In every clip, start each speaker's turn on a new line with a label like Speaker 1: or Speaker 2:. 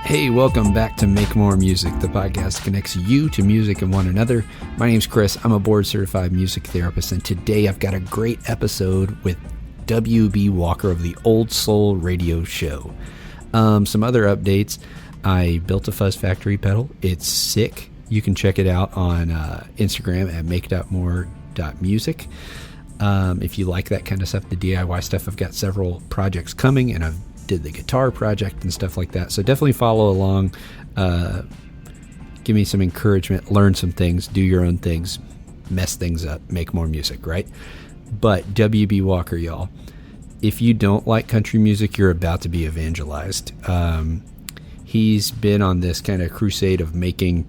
Speaker 1: Hey, welcome back to Make More Music, the podcast that connects you to music and one another. My name's Chris. I'm a board-certified music therapist, and today I've got a great episode with W.B. Walker of the Old Soul Radio Show. Some other updates. I built a Fuzz Factory pedal. It's sick. You can check it out on Instagram at make.more.music. If you like that kind of stuff, the DIY stuff, I've got several projects coming, and I've did the guitar project and stuff like that. So definitely follow along. Give me some encouragement, learn some things, do your own things, mess things up, make more music, right? But W.B. Walker, y'all, if you don't like country music, you're about to be evangelized. He's been on this kind of crusade of making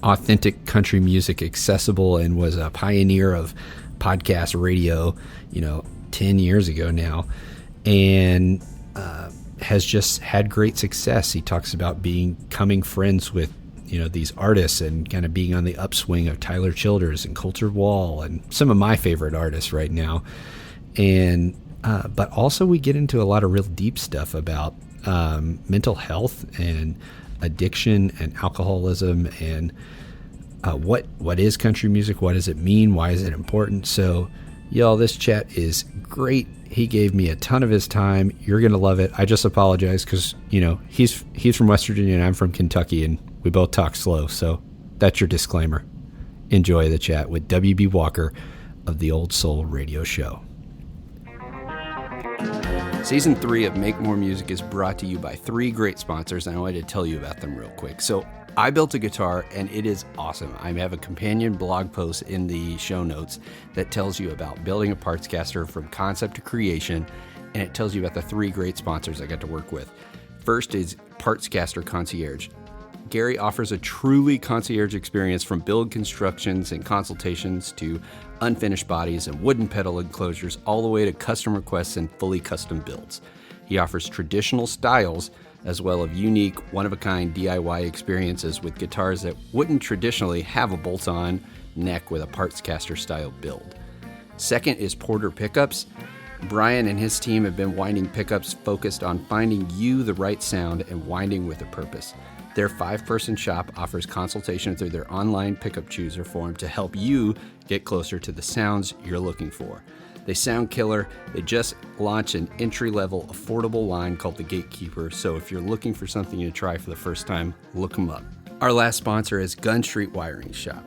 Speaker 1: authentic country music accessible and was a pioneer of podcast radio, 10 years ago now. And has just had great success. He talks about becoming friends with, these artists and kind of being on the upswing of Tyler Childers and Colter Wall and some of my favorite artists right now. And, but also we get into a lot of real deep stuff about mental health and addiction and alcoholism and what is country music? What does it mean? Why is it important? So, y'all, this chat is great. He gave me a ton of his time. You're going to love it. I just apologize because, he's from West Virginia and I'm from Kentucky, and we both talk slow. So that's your disclaimer. Enjoy the chat with W.B. Walker of the Old Soul Radio Show. Season 3 of Make More Music is brought to you by 3 great sponsors, and I wanted to tell you about them real quick. So I built a guitar, and it is awesome. I have a companion blog post in the show notes that tells you about building a parts caster from concept to creation, and it tells you about the 3 great sponsors I got to work with. First is Parts Caster Concierge. Gary offers a truly concierge experience from build constructions and consultations to unfinished bodies and wooden pedal enclosures, all the way to custom requests and fully custom builds. He offers traditional styles as well as unique, one-of-a-kind DIY experiences with guitars that wouldn't traditionally have a bolt-on neck with a parts caster style build. Second is Porter Pickups. Brian and his team have been winding pickups focused on finding you the right sound and winding with a purpose. Their 5-person shop offers consultation through their online pickup chooser form to help you get closer to the sounds you're looking for. They sound killer. They just launched an entry-level, affordable line called the Gatekeeper, so if you're looking for something to try for the first time, look them up. Our last sponsor is Gun Street Wiring Shop,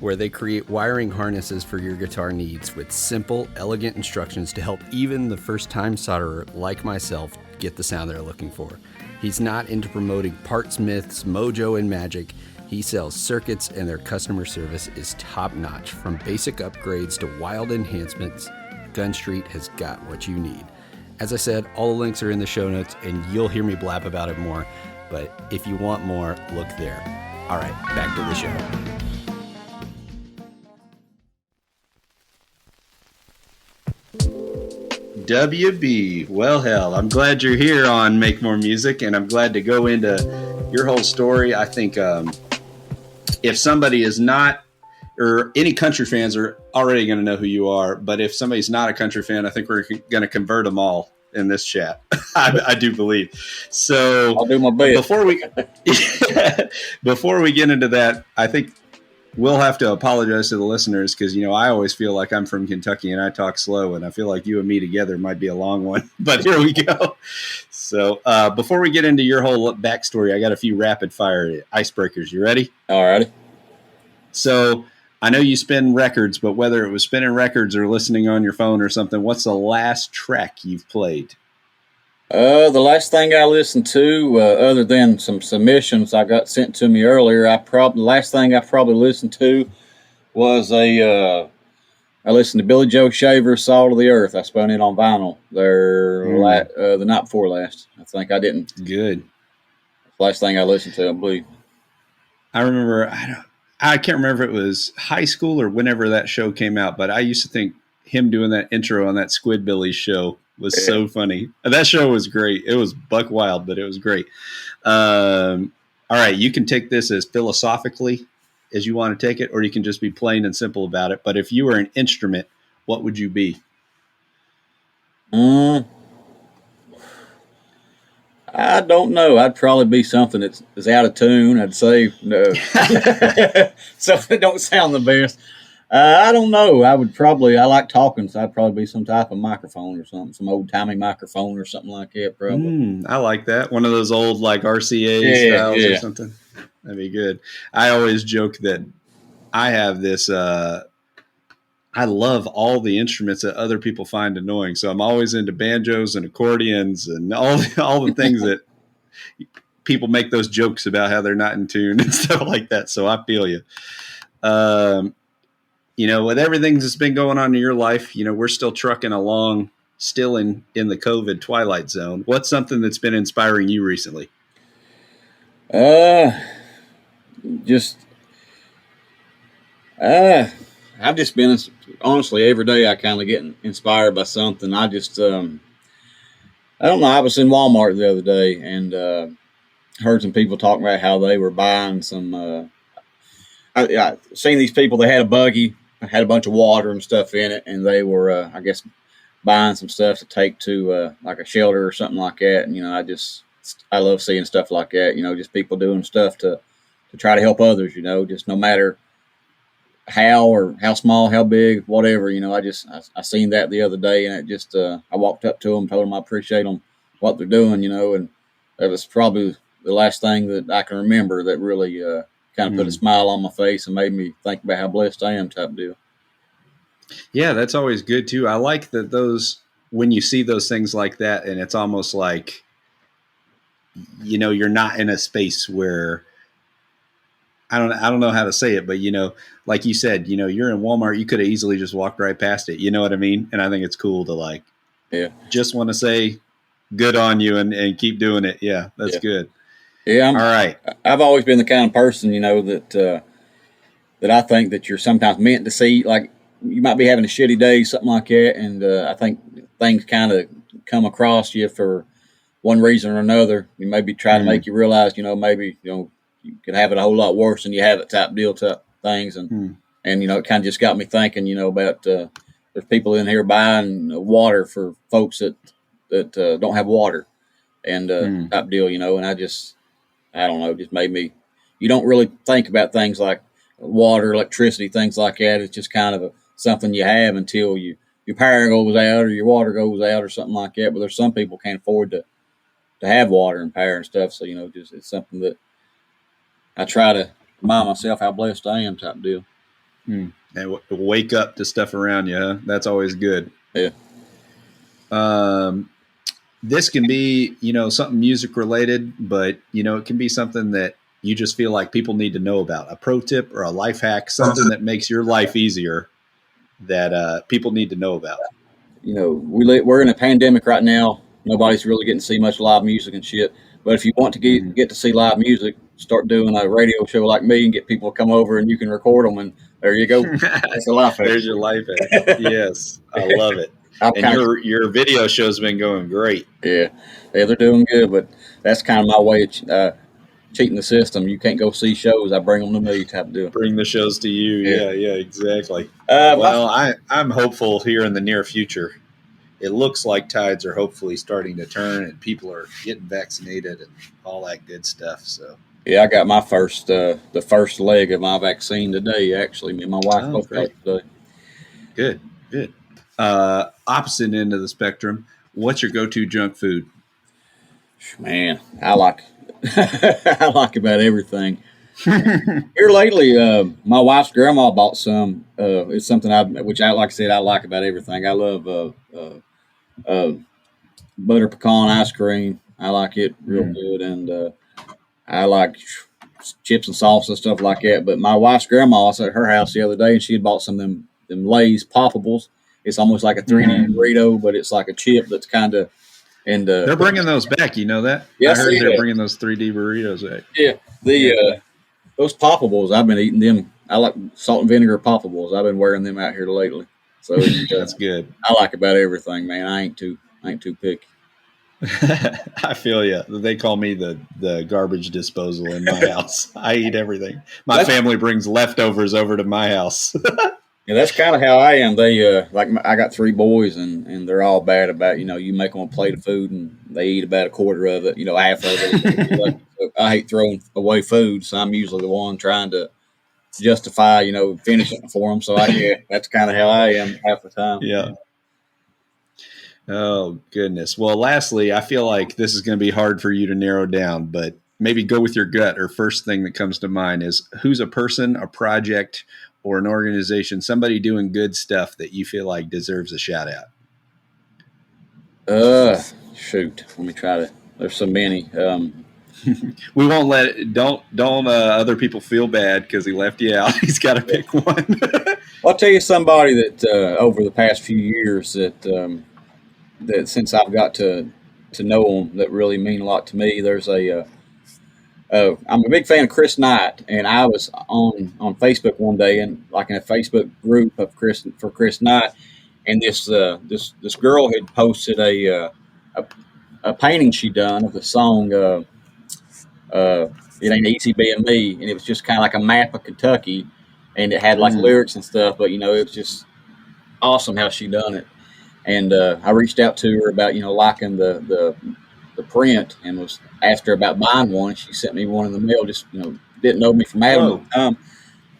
Speaker 1: where they create wiring harnesses for your guitar needs with simple, elegant instructions to help even the first-time solderer like myself get the sound they're looking for. He's not into promoting parts myths, mojo, and magic. He sells circuits, and their customer service is top-notch. From basic upgrades to wild enhancements, Gun Street has got what you need. As I said, all the links are in the show notes, and you'll hear me blab about it more. But if you want more, look there. All right, back to the show.
Speaker 2: WB, well, hell, I'm glad you're here on Make More Music, and I'm glad to go into your whole story. I think if somebody is not, or any country fans are already going to know who you are, but if somebody's not a country fan, I think we're going to convert them all in this chat. I do believe. So
Speaker 3: I'll do my best.
Speaker 2: Before we get into that, I think we'll have to apologize to the listeners because, I always feel like I'm from Kentucky and I talk slow, and I feel like you and me together might be a long one, but here we go. So before we get into your whole backstory, I got a few rapid fire icebreakers. You ready?
Speaker 3: All righty.
Speaker 2: So I know you spin records, but whether it was spinning records or listening on your phone or something, what's the last track you've played?
Speaker 3: The last thing I listened to, other than some submissions I got sent to me earlier, the last thing I probably listened to was I listened to Billy Joe Shaver's Salt of the Earth. I spun it on vinyl the night before last. I think I didn't.
Speaker 2: Good.
Speaker 3: Last thing I listened to, I believe.
Speaker 2: I remember, I can't remember if it was high school or whenever that show came out, but I used to think him doing that intro on that Squidbillies show was so funny. That show was great. It was buck wild, but it was great. All right, you can take this as philosophically as you want to take it, or you can just be plain and simple about it. But if you were an instrument, what would you be?
Speaker 3: I don't know. I'd probably be something that's out of tune. I'd say no. Something that don't sound the best. I don't know. I like talking, so I'd probably be some type of microphone or something, some old timey microphone or something like that, probably.
Speaker 2: I like that. One of those old like RCA
Speaker 3: Yeah,
Speaker 2: styles or
Speaker 3: yeah.
Speaker 2: something. That'd be good. I always joke that I have this. I love all the instruments that other people find annoying, so I'm always into banjos and accordions and all the things that people make those jokes about how they're not in tune and stuff like that. So I feel you. With everything that's been going on in your life, we're still trucking along, still in the COVID twilight zone. What's something that's been inspiring you recently?
Speaker 3: Just I've just been honestly every day. I kind of get inspired by something. I just I don't know. I was in Walmart the other day and heard some people talking about how they were buying some. I seen these people. They had a buggy, had a bunch of water and stuff in it, and they were, I guess, buying some stuff to take to like a shelter or something like that. And I love seeing stuff like that. Just people doing stuff to try to help others. Just no matter how small, how big, whatever. I seen that the other day, and it just I walked up to them, told them I appreciate them what they're doing. And that was probably the last thing that I can remember that really kind of put a smile on my face and made me think about how blessed I am, type deal.
Speaker 2: Yeah, that's always good too. I like that when you see those things like that, and it's almost like, you're not in a space where I don't know how to say it, but like you said, you're in Walmart, you could have easily just walked right past it. You know what I mean? And I think it's cool to just want to say good on you and keep doing it. Yeah, that's good.
Speaker 3: Yeah.
Speaker 2: All right.
Speaker 3: I've always been the kind of person, that I think that you're sometimes meant to see. Like, you might be having a shitty day, something like that, and I think things kind of come across you for one reason or another. You maybe try to make you realize, maybe you could have it a whole lot worse than you have it, type things, and it kind of just got me thinking, about there's people in here buying water for folks that don't have water, and type deal, and I don't know, just made me. You don't really think about things like water, electricity, things like that. It's just kind of something you have until your power goes out or your water goes out or something like that. But there's some people can't afford to have water and power and stuff. So, just it's something that I try to remind myself how blessed I am, type deal.
Speaker 2: And wake up to stuff around you, huh? That's always good.
Speaker 3: Yeah.
Speaker 2: This can be, something music related, but, it can be something that you just feel like people need to know about. A pro tip or a life hack, something that makes your life easier that people need to know about.
Speaker 3: We're in a pandemic right now. Nobody's really getting to see much live music and shit. But if you want to get to see live music, start doing a radio show like me and get people to come over and you can record them. And there you go. That's a life hack.
Speaker 2: There's your life hack. Yes, I love it. And your video show's been going great.
Speaker 3: Yeah, they're doing good. But that's kind of my way of cheating the system. You can't go see shows. I bring them to me, type deal.
Speaker 2: Bring the shows to you. Yeah, exactly. I'm hopeful here in the near future. It looks like tides are hopefully starting to turn and people are getting vaccinated and all that good stuff. So
Speaker 3: yeah, I got my the first leg of my vaccine today. Actually, me and my wife both got it today.
Speaker 2: Good. Opposite end of the spectrum. What's your go-to junk food?
Speaker 3: Man, I like about everything. Here lately, my wife's grandma bought some. It's something like I said, I like about everything. I love butter pecan ice cream. I like it real good, and I like chips and salsa and stuff like that. But my wife's grandma was at her house the other day, and she had bought some of them Lay's poppables. It's almost like a 3D burrito, but it's like a chip that's kind of. And
Speaker 2: they're bringing those back. You know that?
Speaker 3: Yes,
Speaker 2: I heard they're bringing those 3D burritos back.
Speaker 3: Yeah, those poppables, I've been eating them. I like salt and vinegar poppables. I've been wearing them out here lately. So
Speaker 2: that's good.
Speaker 3: I like about everything, man. I ain't too picky.
Speaker 2: I feel you. They call me the garbage disposal in my house. I eat everything. My family brings leftovers over to my house.
Speaker 3: Yeah, that's kind of how I am. I got three boys, and they're all bad about, you make them a plate of food and they eat about a quarter of it, half of it. So I hate throwing away food, so I'm usually the one trying to justify, finishing it for them. So yeah, that's kind of how I am half the time.
Speaker 2: Yeah. Oh, goodness. Well, lastly, I feel like this is going to be hard for you to narrow down, but maybe go with your gut, or first thing that comes to mind is who's a person, a project, or an organization, somebody doing good stuff that you feel like deserves a shout out.
Speaker 3: Shoot. Let me try to. There's so many.
Speaker 2: We won't don't other people feel bad because he left you out. He's got to pick one.
Speaker 3: I'll tell you somebody that over the past few years that since I've got to know them that really mean a lot to me. There's I'm a big fan of Chris Knight, and I was on Facebook one day, and like in a Facebook group of Chris Knight, and this girl had posted a painting she done of the song "It Ain't Easy Being Me," and it was just kind of like a map of Kentucky, and it had like lyrics and stuff, but it was just awesome how she done it. And I reached out to her about liking the print, and was asked her about buying one. She sent me one in the mail. Just didn't know me from Adam at the time,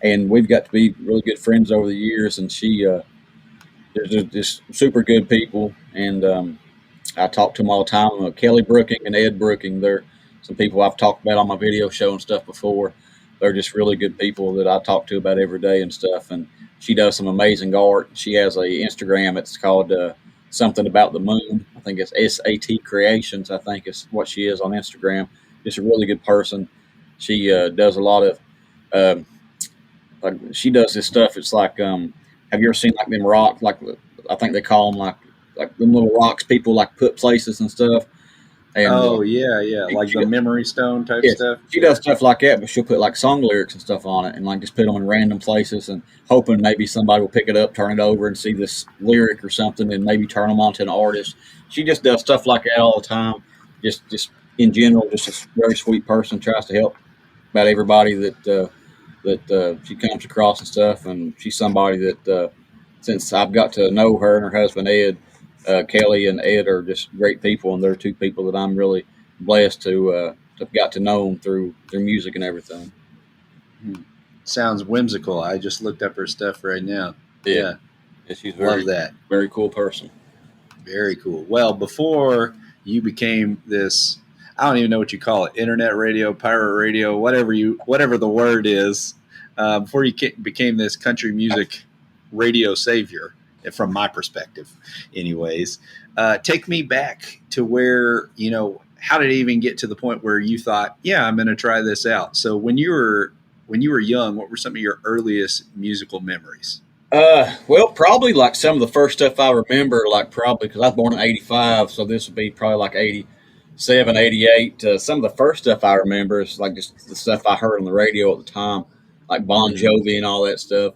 Speaker 3: and we've got to be really good friends over the years. And she they're just super good people, and I talk to them all the time. Kelly Brooking and Ed Brooking, they're some people I've talked about on my video show and stuff before. They're just really good people that I talk to about every day and stuff. And she does some amazing art. She has a Instagram. It's called something about the moon. I think it's SAT Creations. I think is what she is on Instagram. Just a really good person. She does a lot of like she does this stuff. It's like have you ever seen like them rock, like I think they call them like them little rocks people like put places and stuff. And
Speaker 2: Yeah, like the memory stone type stuff.
Speaker 3: She does stuff like that, but she'll put like song lyrics and stuff on it, and like just put them in random places, and hoping maybe somebody will pick it up, turn it over, and see this lyric or something, and maybe turn them on to an artist. She just does stuff like that all the time. Just in general, just a very sweet person. Tries to help about everybody that she comes across and stuff, and she's somebody that since I've got to know her and her husband Ed. Kelly and Ed are just great people, and they're two people that I'm really blessed to have got to know them through their music and everything.
Speaker 2: Sounds whimsical. I just looked up her stuff right now.
Speaker 3: Yeah she's
Speaker 2: love that.
Speaker 3: Very cool person.
Speaker 2: Very cool. Well, before you became this, I don't even know what you call it, internet radio, pirate radio, whatever the word is, before you became this country music radio savior, from my perspective anyways, take me back to where, how did it even get to the point where you thought, yeah, I'm going to try this out? So when you were young, what were some of your earliest musical memories?
Speaker 3: Well, probably like some of the first stuff I remember, like probably because I was born in 85, so this would be probably like 87, 88. Some of the first stuff I remember is like just the stuff I heard on the radio at the time, like Bon Jovi and all that stuff.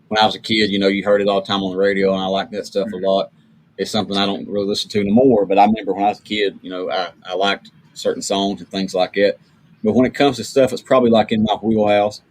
Speaker 3: When I was a kid, you heard it all the time on the radio, and I like that stuff a lot. It's something I don't really listen to anymore, but I remember when I was a kid, I liked certain songs and things like that. But when it comes to stuff, it's probably like in my wheelhouse.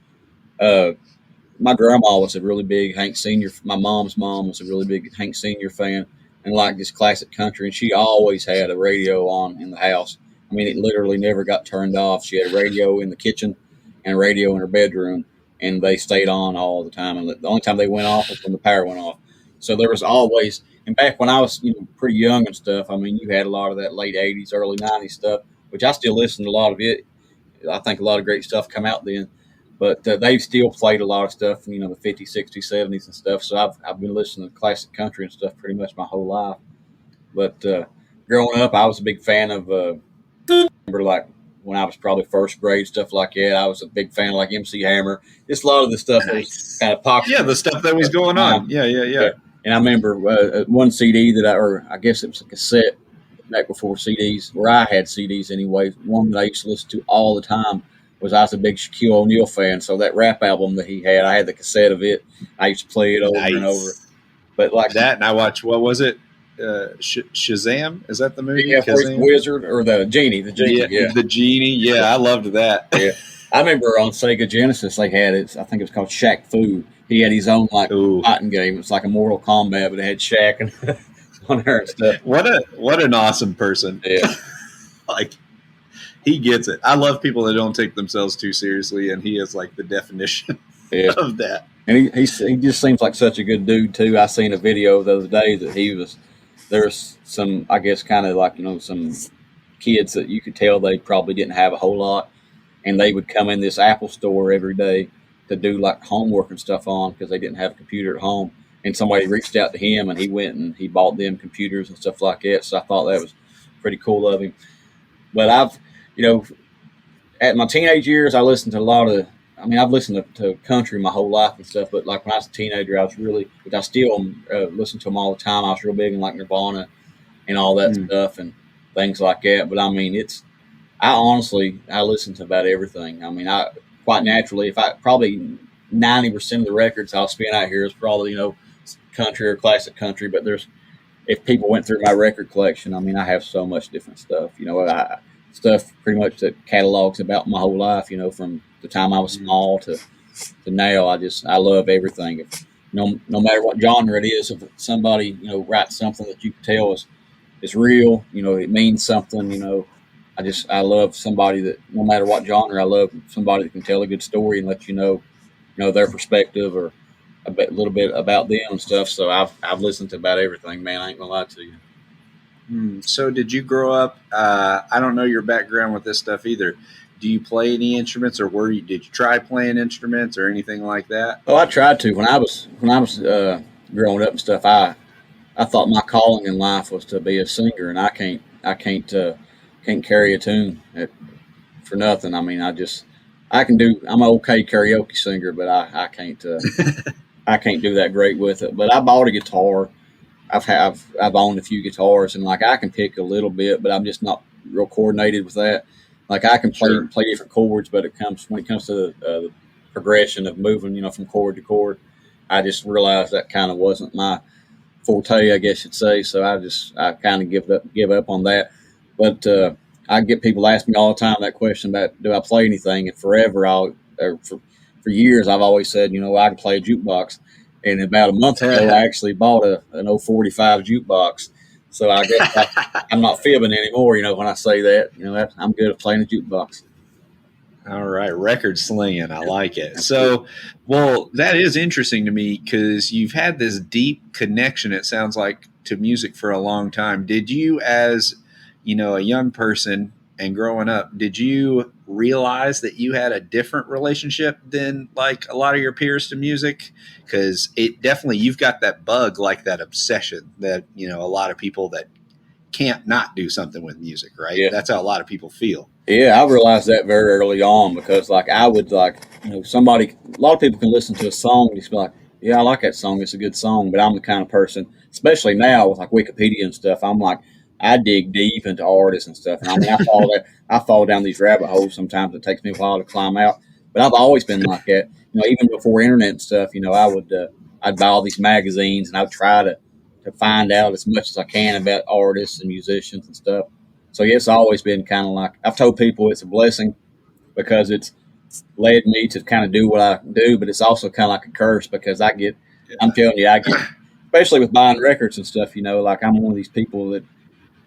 Speaker 3: My grandma was a really big Hank Sr. My mom's mom was a really big Hank Sr. fan and liked this classic country, and she always had a radio on in the house. I mean, it literally never got turned off. She had a radio in the kitchen and a radio in her bedroom, and they stayed on all the time. And the only time they went off was when the power went off. So there was always, and back when I was pretty young and stuff, I mean, you had a lot of that late 80s, early 90s stuff, which I still listen to a lot of it. I think a lot of great stuff come out then. But they've still played a lot of stuff, the 50s, 60s, 70s and stuff. So I've been listening to classic country and stuff pretty much my whole life. But growing up, I was a big fan of, remember like when I was probably first grade, stuff like that. I was a big fan of like MC Hammer. Just a lot of the stuff that was kind of popular.
Speaker 2: Yeah, the stuff that was going on. Yeah.
Speaker 3: And I remember one CD or I guess it was a cassette back before CDs, where I had CDs anyway. One that I used to listen to all the time was I was a big Shaquille O'Neal fan. So that rap album that he had, I had the cassette of it. I used to play it over and over. But like
Speaker 2: that, and I watched, what was it? Shazam? Is that the movie?
Speaker 3: Yeah, Wizard or the Genie. The Genie. Yeah.
Speaker 2: The Genie. Yeah, I loved that.
Speaker 3: Yeah. I remember on Sega Genesis they had it. I think it was called Shaq Fu, he had his own like
Speaker 2: Ooh.
Speaker 3: fighting game. It's like a Mortal Kombat, but it had Shaq and on there and stuff.
Speaker 2: What an awesome person.
Speaker 3: Yeah.
Speaker 2: Like, he gets it. I love people that don't take themselves too seriously, and he is like the definition
Speaker 3: Yeah.
Speaker 2: of that.
Speaker 3: And he just seems like such a good dude too. I seen a video the other day that there's some, I guess, kind of like, some kids that you could tell they probably didn't have a whole lot, and they would come in this Apple store every day to do like homework and stuff on because they didn't have a computer at home. And somebody reached out to him, and he went and he bought them computers and stuff like that. So I thought that was pretty cool of him. But at my teenage years, I listened to a lot of. I've listened to country my whole life and stuff. But like when I was a teenager, which I still listen to them all the time. I was real big in like Nirvana and all that stuff and things like that. But I listen to about everything. I quite naturally, if I probably 90% of the records I'll spin out here is probably country or classic country. But if people went through my record collection, I have so much different stuff. Stuff pretty much that catalogs about my whole life. From the time I was small to now. I love everything. No matter what genre it is, if somebody writes something that you can tell is real, it means something. I love somebody that no matter what genre, I love somebody that can tell a good story and let you know their perspective or a little bit about them and stuff. So I've listened to about everything, man. I ain't gonna lie to you.
Speaker 2: So did you grow up? I don't know your background with this stuff either. Do you play any instruments, or did you try playing instruments or anything like that?
Speaker 3: Oh, I tried to when I was growing up and stuff. I thought my calling in life was to be a singer, and I can't carry a tune for nothing. I'm an okay karaoke singer, but I can't I can't do that great with it. But I bought a guitar. I've owned a few guitars, and like I can pick a little bit, but I'm just not real coordinated with that. Like I can play different chords, but when it comes to the progression of moving, from chord to chord, I just realized that kind of wasn't my forte, I guess you'd say. So I kind of give up on that. But I get people ask me all the time that question about do I play anything, and for years I've always said I can play a jukebox. And about a month ago, I actually bought an old 45 jukebox. So I guess I'm not fibbing anymore, when I say that. I'm good at playing a jukebox.
Speaker 2: All right, record slinging. I like it. So, well, that is interesting to me because you've had this deep connection, it sounds like, to music for a long time. Did you, as a young person and growing up, did you realize that you had a different relationship than like a lot of your peers to music? Because you've got that bug, like that obsession that a lot of people that can't not do something with music, right?
Speaker 3: Yeah.
Speaker 2: That's how a lot of people feel.
Speaker 3: Yeah, I realized that very early on because like I would a lot of people can listen to a song and just be like, yeah, I like that song. It's a good song. But I'm the kind of person, especially now with like Wikipedia and stuff, I'm like, I dig deep into artists and stuff. And I fall down these rabbit holes sometimes. It takes me a while to climb out. But I've always been like that. Even before internet and stuff, I'd buy all these magazines and I'd try to find out as much as I can about artists and musicians and stuff. So yeah, it's always been kind of like I've told people it's a blessing because it's led me to kind of do what I do, but it's also kind of like a curse because I'm telling you, especially with buying records and stuff, like I'm one of these people that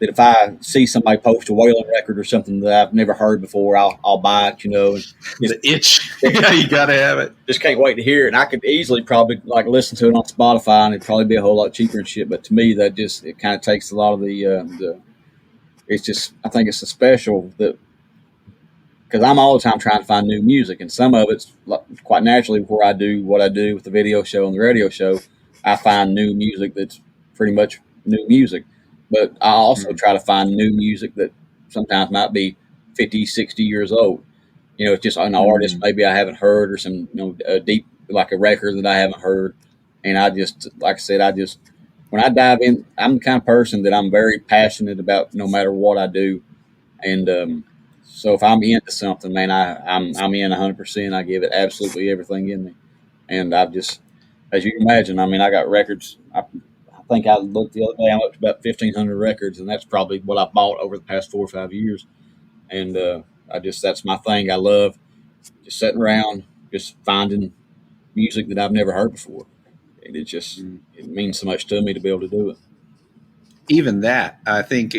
Speaker 3: if I see somebody post a Waylon record or something that I've never heard before, I'll buy it, And
Speaker 2: the itch. Yeah, you got to have it.
Speaker 3: Just can't wait to hear it. And I could easily probably like listen to it on Spotify and it'd probably be a whole lot cheaper and shit. But to me, it kind of takes a lot of it's just, I think it's a special that, because I'm all the time trying to find new music, and some of it's quite naturally where I do what I do with the video show and the radio show. I find new music that's pretty much new music, but I also try to find new music that sometimes might be 50, 60 years old. It's just an artist maybe I haven't heard or some, a deep, like a record that I haven't heard. And I just, like I said, when I dive in, I'm the kind of person that I'm very passionate about no matter what I do. And so if I'm into something, man, I'm in 100%. I give it absolutely everything in me. And I've just, as you can imagine, I got records. I think I looked the other day, I'm up to about 1,500 records, and that's probably what I've bought over the past 4 or 5 years. And that's my thing. I love just sitting around, just finding music that I've never heard before. And it means so much to me to be able to do it.
Speaker 2: Even that, I think,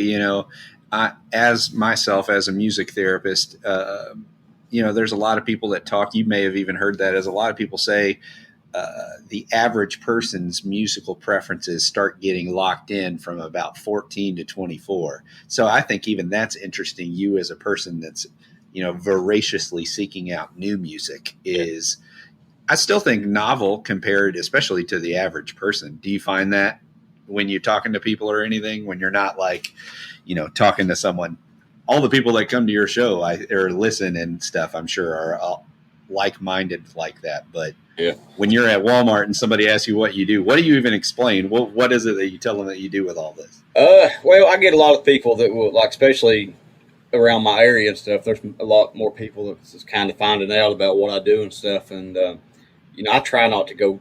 Speaker 2: as myself as a music therapist, there's a lot of people that talk. You may have even heard that, as a lot of people say, the average person's musical preferences start getting locked in from about 14 to 24. So I think even that's interesting. You as a person that's, voraciously seeking out new music is, I still think, novel compared, especially to the average person. Do you find that when you're talking to people or anything, when you're not like, talking to someone? All the people that come to your show or listen and stuff, I'm sure are all like-minded like that. But
Speaker 3: yeah,
Speaker 2: when you're at Walmart and somebody asks you what you do, what do you even explain? What is it that you tell them that you do with all this?
Speaker 3: Well, I get a lot of people that will, like, especially around my area and stuff. There's a lot more people that's kind of finding out about what I do and stuff. And, I try not to go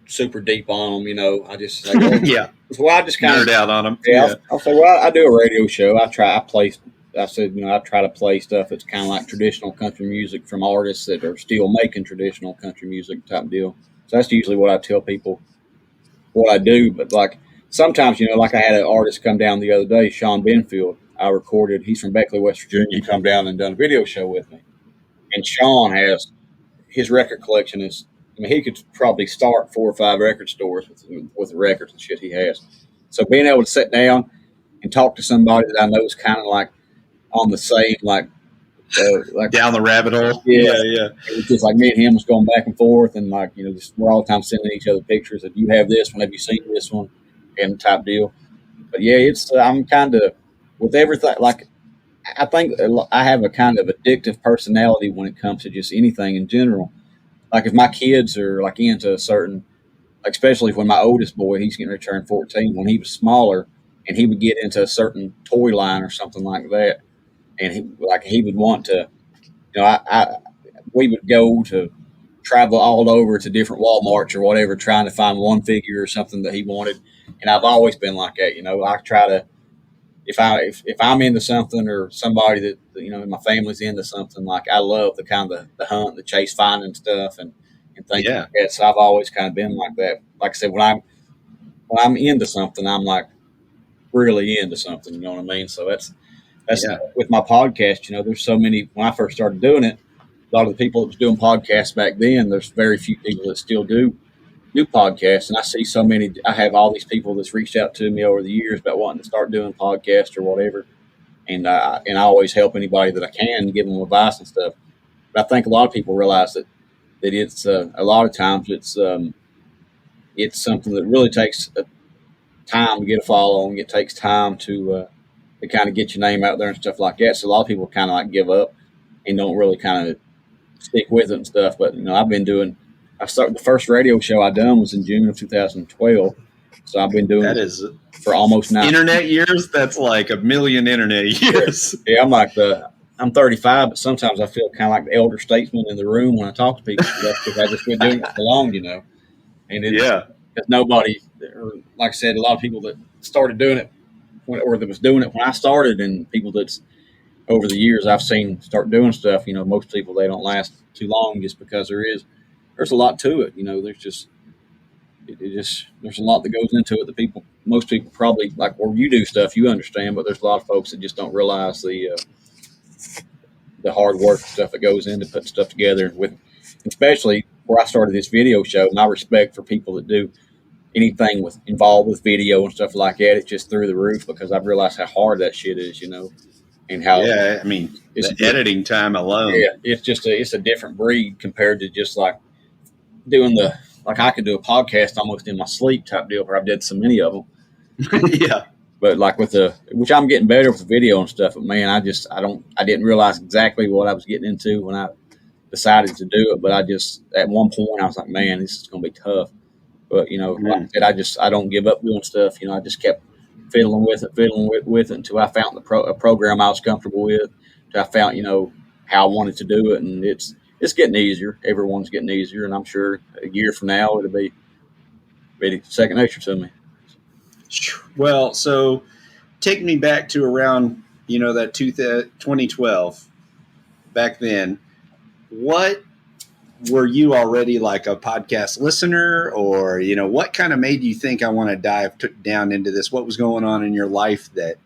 Speaker 3: super deep on them. I just say, well,
Speaker 2: Yeah.
Speaker 3: Well, I just kind
Speaker 2: Nerd out on them.
Speaker 3: Yeah. I'll say, well, I do a radio show. I try to play stuff that's kind of like traditional country music from artists that are still making traditional country music type deal. So that's usually what I tell people what I do. But like sometimes, like I had an artist come down the other day, Sean Benfield. I recorded. He's from Beckley, West Virginia. He come down and done a video show with me. And Sean has his record collection is. I mean, he could probably start 4 or 5 record stores with the records and shit he has. So being able to sit down and talk to somebody that I know is kind of like on the same, like
Speaker 2: down the rabbit hole.
Speaker 3: Yeah. It was just like me and him was going back and forth, and like just we're all the time sending each other pictures of, you have this one, have you seen this one, and type deal. But yeah, it's I'm kind of with everything. Like I think I have a kind of addictive personality when it comes to just anything in general. Like if my kids are like into a certain, like especially when my oldest boy, he's getting to turn 14. When he was smaller, and he would get into a certain toy line or something like that, and he would want to, we would go to travel all over to different Walmarts or whatever, trying to find one figure or something that he wanted. And I've always been like that. I try to, if I'm into something or somebody that my family's into something, like I love the kind of the hunt, the chase finding stuff and things like that. So I've always kind of been like that. Like I said, when I'm into something, I'm like really into something. You know what I mean? So that's with my podcast. There's so many. When I first started doing it, a lot of the people that was doing podcasts back then, there's very few people that still do podcasts. And I see so many. I have all these people that's reached out to me over the years about wanting to start doing podcasts or whatever. And I always help anybody that I can, give them advice and stuff. But I think a lot of people realize that it's a lot of times it's something that really takes time to get a following. It takes time to kind of get your name out there and stuff like that. So a lot of people kind of like give up and don't really kind of stick with it and stuff. But I started the first radio show I done was in June of 2012. So I've been doing
Speaker 2: that is
Speaker 3: for almost 9
Speaker 2: internet years. That's like a million internet years.
Speaker 3: Yeah, I'm 35, but sometimes I feel kind of like the elder statesman in the room when I talk to people because I just been doing it so long, And because nobody, or like I said, a lot of people that started doing it or that was doing it when I started, and people that's over the years I've seen start doing stuff. Most people, they don't last too long just because there's a lot to it. There's a lot that goes into it that most people probably like where you do stuff, you understand, but there's a lot of folks that just don't realize the hard work and stuff that goes into putting stuff together. Especially where I started this video show, my respect for people that do anything involved with video and stuff like that, it's just through the roof because I've realized how hard that shit is, and how
Speaker 2: it's the editing time alone.
Speaker 3: Yeah, it's a different breed compared to just like doing I could do a podcast almost in my sleep type deal where I've did so many of them.
Speaker 2: Yeah.
Speaker 3: But like which I'm getting better with the video and stuff, but man, I didn't realize exactly what I was getting into when I decided to do it. But at one point I was like, man, this is going to be tough. But, like I said, I don't give up doing stuff. I just kept fiddling with it until I found a program I was comfortable with. Until I found, how I wanted to do it. And it's getting easier. Everyone's getting easier. And I'm sure a year from now, it'll be second nature to me.
Speaker 2: Well, so take me back to around, that 2012. Back then, what were you already like a podcast listener, or, what kind of made you think I want to dive down into this? What was going on in your life that,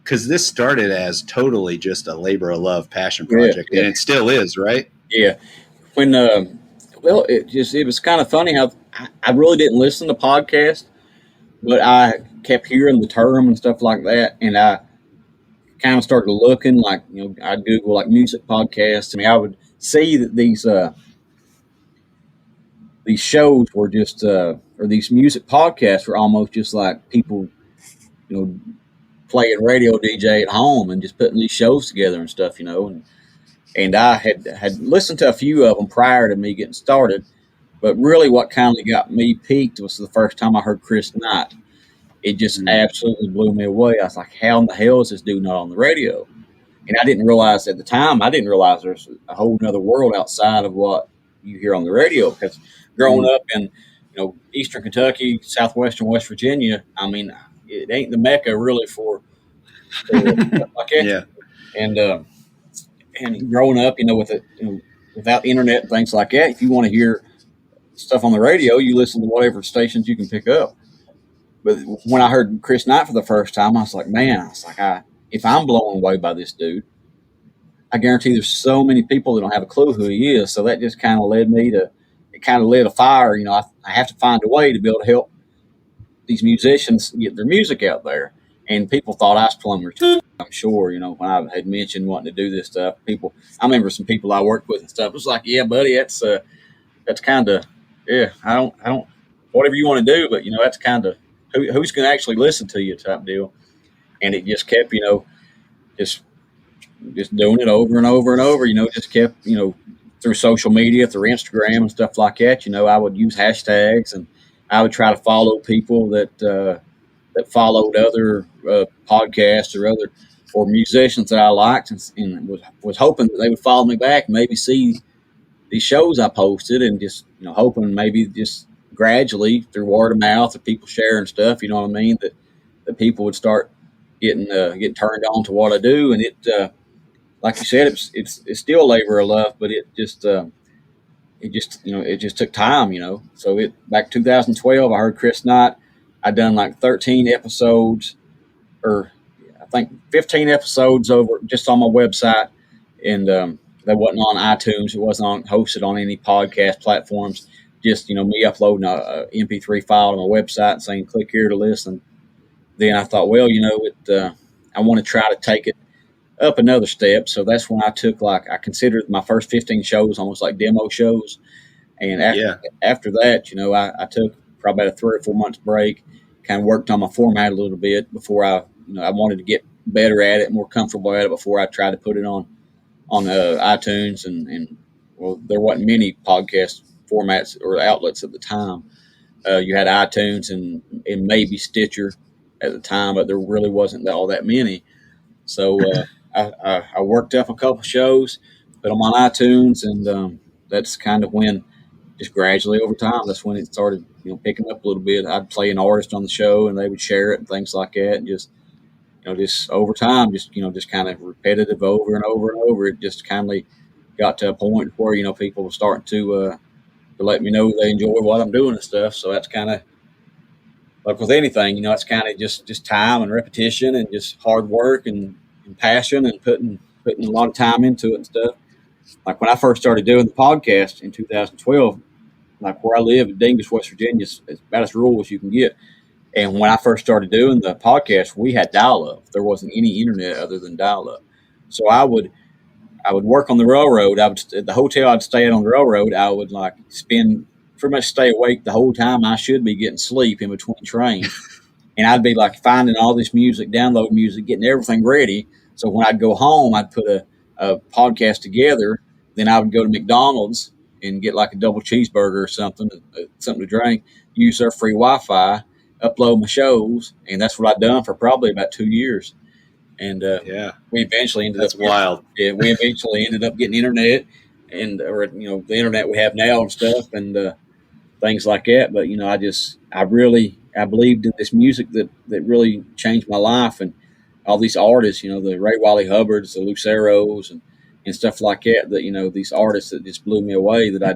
Speaker 2: because this started as totally just a labor of love passion project, and it still is, right?
Speaker 3: Yeah. When, well, it was kind of funny how I really didn't listen to podcasts, but I kept hearing the term and stuff like that. And I kind of started looking like, I'd Google like music podcasts. I mean, I would see that these shows were just, or these music podcasts were almost just like people, playing radio DJ at home and just putting these shows together and stuff, and I had listened to a few of them prior to me getting started, but really what kind of got me peaked was the first time I heard Chris Knight. It just absolutely blew me away. I was like, how in the hell is this dude not on the radio? And I didn't realize at the time, there's a whole nother world outside of what you hear on the radio, because growing up in, Eastern Kentucky, Southwestern West Virginia, I mean, it ain't the Mecca really for stuff like that.
Speaker 2: Yeah.
Speaker 3: And growing up, with it, without internet and things like that, if you want to hear stuff on the radio, you listen to whatever stations you can pick up. But when I heard Chris Knight for the first time, I was like, man, if I'm blown away by this dude, I guarantee there's so many people that don't have a clue who he is. So that just kind of lit a fire. I have to find a way to be able to help these musicians get their music out there. And people thought I was plumber too, I'm sure, when I had mentioned wanting to do this stuff. I remember some people I worked with and stuff. It was like, yeah, buddy, that's kind of, I don't, whatever you want to do, but that's kind of who's going to actually listen to you type deal. And it just kept, just doing it over and over and over, just kept, through social media, through Instagram and stuff like that. I would use hashtags, and I would try to follow people that followed other podcasts or musicians that I liked, and was hoping that they would follow me back, and maybe see these shows I posted, and just hoping maybe just gradually through word of mouth or people sharing stuff, you know what I mean, that people would start getting turned on to what I do. And it, like you said, it's still a labor of love, but it just took time, So back 2012, I heard Chris Knight. I'd done like 13 episodes, or I think 15 episodes over just on my website, and that wasn't on iTunes. It wasn't hosted on any podcast platforms. Just me uploading a MP3 file to my website and saying click here to listen. Then I thought, well, I want to try to take it up another step. So that's when I considered my first 15 shows almost like demo shows. And after that, I took probably about a 3 or 4 months break, kind of worked on my format a little bit before I wanted to get better at it, more comfortable at it before I tried to put it on iTunes. And well, there wasn't many podcast formats or outlets at the time. You had iTunes and maybe Stitcher at the time, but there really wasn't all that many. So I worked up a couple shows, put them on iTunes, and that's kind of when, just gradually over time, that's when it started, picking up a little bit. I'd play an artist on the show, and they would share it and things like that, and just over time, just kind of repetitive over and over and over. It just kind of got to a point where people were starting to let me know they enjoy what I'm doing and stuff. So that's kind of like with anything, it's kind of just time and repetition and just hard work and passion and putting a lot of time into it and stuff. Like when I first started doing the podcast in 2012, like where I live in Dingus, West Virginia, it's about as rural as you can get. And when I first started doing the podcast, we had dial-up. There wasn't any internet other than dial-up. So I would work on the railroad. At the hotel I'd stay at on the railroad, I would pretty much stay awake the whole time I should be getting sleep in between trains. And I'd be like finding all this music, download music, getting everything ready. So when I'd go home, I'd put a podcast together. Then I would go to McDonald's and get like a double cheeseburger or something to drink, use their free Wi-Fi, upload my shows. And that's what I'd done for probably about 2 years. And we eventually ended
Speaker 2: That's wild.
Speaker 3: Yeah, we eventually ended up getting internet or the internet we have now and stuff and things like that. But I believed in this music that really changed my life, and all these artists, the Ray Wiley Hubbards, the Luceros, and and stuff like that. That these artists that just blew me away that I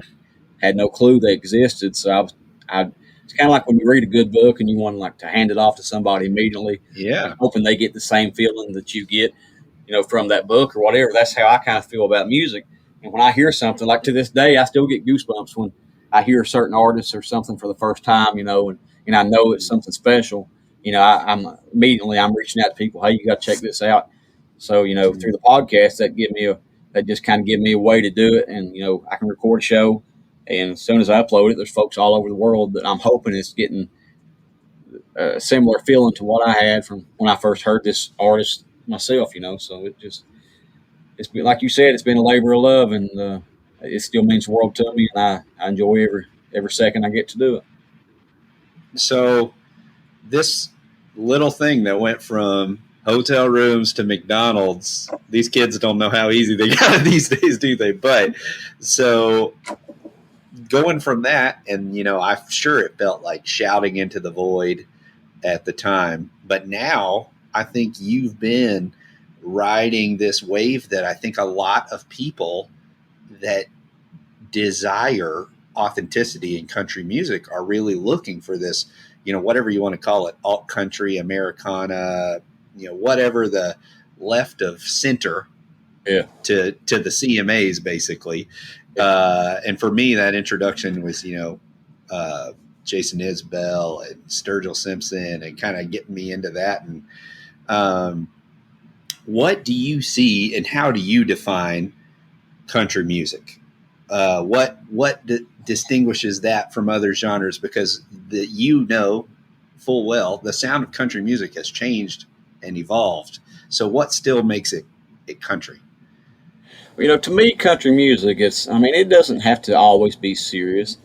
Speaker 3: had no clue they existed. So it's kind of like when you read a good book and you want like to hand it off to somebody immediately,
Speaker 2: Yeah.
Speaker 3: hoping they get the same feeling that you get, from that book or whatever. That's how I kind of feel about music. And when I hear something, like to this day, I still get goosebumps when I hear certain artists or something for the first time, and I know it's something special. I'm reaching out to people. Hey, you got to check this out. So, through the podcast, that just kind of give me a way to do it. And, I can record a show. And as soon as I upload it, there's folks all over the world that I'm hoping is getting a similar feeling to what I had from when I first heard this artist myself, So it's been, like you said, it's been a labor of love, and it still means the world to me, and I enjoy every second I get to do it.
Speaker 2: So this little thing that went from hotel rooms to McDonald's, these kids don't know how easy they got it these days, do they? But so going from that, and I'm sure it felt like shouting into the void at the time, but now I think you've been riding this wave that I think a lot of people that desire authenticity in country music are really looking for this, whatever you want to call it, alt country, Americana, whatever the left of center to the CMAs basically. And for me, that introduction was, Jason Isbell and Sturgill Simpson and kind of getting me into that. And what do you see and how do you define country music? What distinguishes that from other genres? Because full well the sound of country music has changed and evolved. So what still makes it country?
Speaker 3: To me, country music, it doesn't have to always be serious.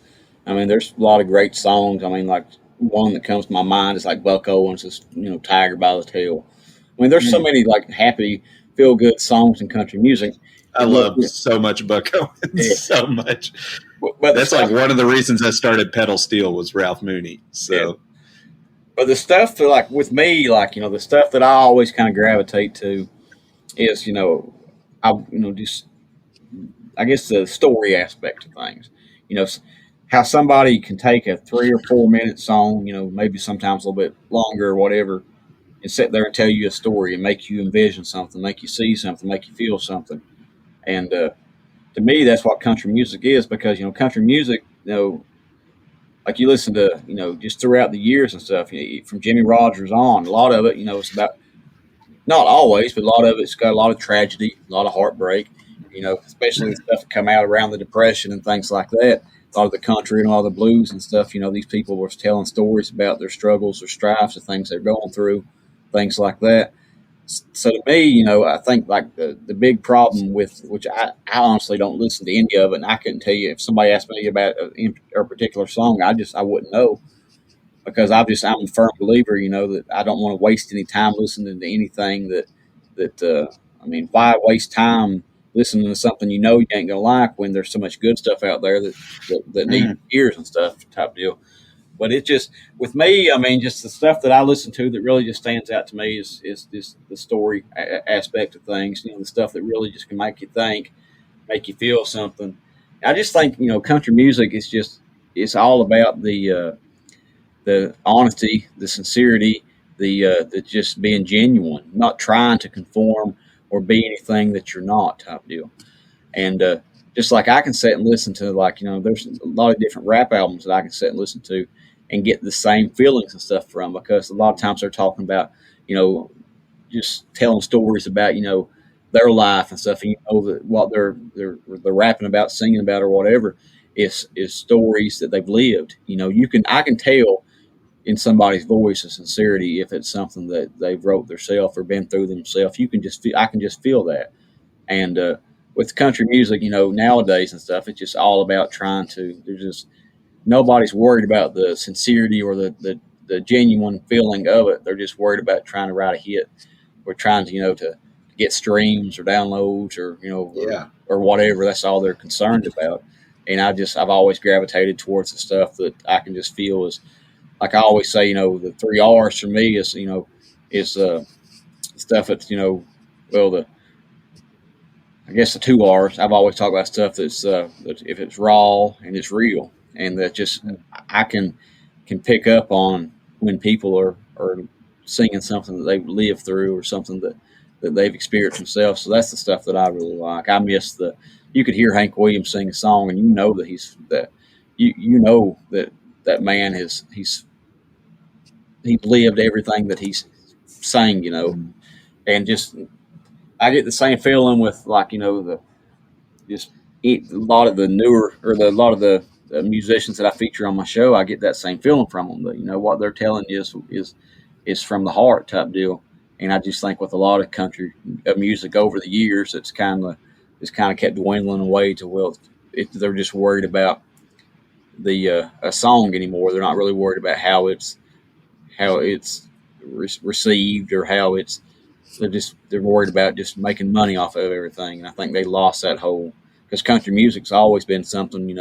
Speaker 3: There's a lot of great songs. Like one that comes to my mind is like Buck Owens' Tiger by the Tail. There's so many like happy, feel good songs in country music.
Speaker 2: I love so much Buck Owens, so much. But that's like one of the reasons I started Pedal Steel was Ralph Mooney. So,
Speaker 3: but the stuff that, like with me, the stuff that I always kind of gravitate to is just I guess the story aspect of things. How somebody can take a 3 or 4 minute song, maybe sometimes a little bit longer or whatever, and sit there and tell you a story and make you envision something, make you see something, make you feel something. And to me, that's what country music is, because country music, like you listen to, just throughout the years and stuff, from Jimmy Rogers on, a lot of it, it's about, not always, but a lot of it's got a lot of tragedy, a lot of heartbreak, especially the stuff that come out around the Depression and things like that. A lot of the country and a lot of the blues and stuff, these people were telling stories about their struggles, their strifes, the things they're going through, things like that. So to me, I think like the big problem with, which I honestly don't listen to any of it, and I couldn't tell you if somebody asked me about a particular song, I wouldn't know, because I'm a firm believer, that I don't want to waste any time listening to anything why waste time listening to something you ain't gonna like when there's so much good stuff out there that need ears and stuff type deal. But it just, with me, just the stuff that I listen to that really just stands out to me is the story aspect of things. The stuff that really just can make you think, make you feel something. I just think country music it's all about the honesty, the sincerity, the just being genuine, not trying to conform or be anything that you're not type deal. And just like I can sit and listen to, there's a lot of different rap albums that I can sit and listen to and get the same feelings and stuff from, because a lot of times they're talking about, just telling stories about, their life and stuff, and that what they're rapping about, singing about, or whatever is stories that they've lived. I can tell in somebody's voice of sincerity if it's something that they've wrote themselves or been through themselves. I can just feel that. And with country music, nowadays and stuff, it's just all about nobody's worried about the sincerity or the genuine feeling of it. They're just worried about trying to write a hit, or trying to, to get streams or downloads or, or whatever. That's all they're concerned about. And I've always gravitated towards the stuff that I can just feel is, like I always say, the 3 R's for me is stuff that's, I guess the two R's. I've always talked about stuff that if it's raw and it's real, and that just I can pick up on when people are singing something that they've lived through or something that they've experienced themselves. So that's the stuff that I really like. I miss the you could hear Hank Williams sing a song and you know that you know that that man he's lived everything that he's sang, and just I get the same feeling with like the just a lot of the newer or a lot of the musicians that I feature on my show. I get that same feeling from them. That what they're telling you is from the heart type deal. And I just think with a lot of country music over the years, it's kind of kept dwindling away to they're just worried about the a song anymore. They're not really worried about how it's received or how it's they're worried about just making money off of everything. And I think they lost that whole because country music's always been something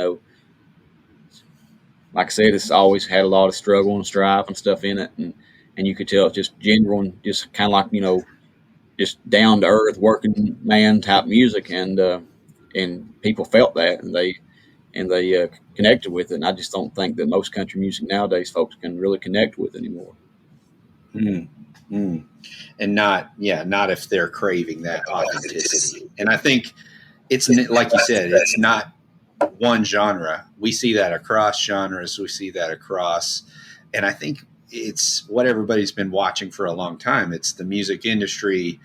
Speaker 3: like I said, it's always had a lot of struggle and strife and stuff in it, and you could tell it's just genuine, just kind of like just down to earth working man type music, and people felt that and they connected with it. And I just don't think that most country music nowadays folks can really connect with anymore.
Speaker 2: Mm, mm. And not if they're craving that authenticity. And I think it's like you said, it's not one genre. We see that across genres. We see that across, and I think it's what everybody's been watching for a long time. It's the music industry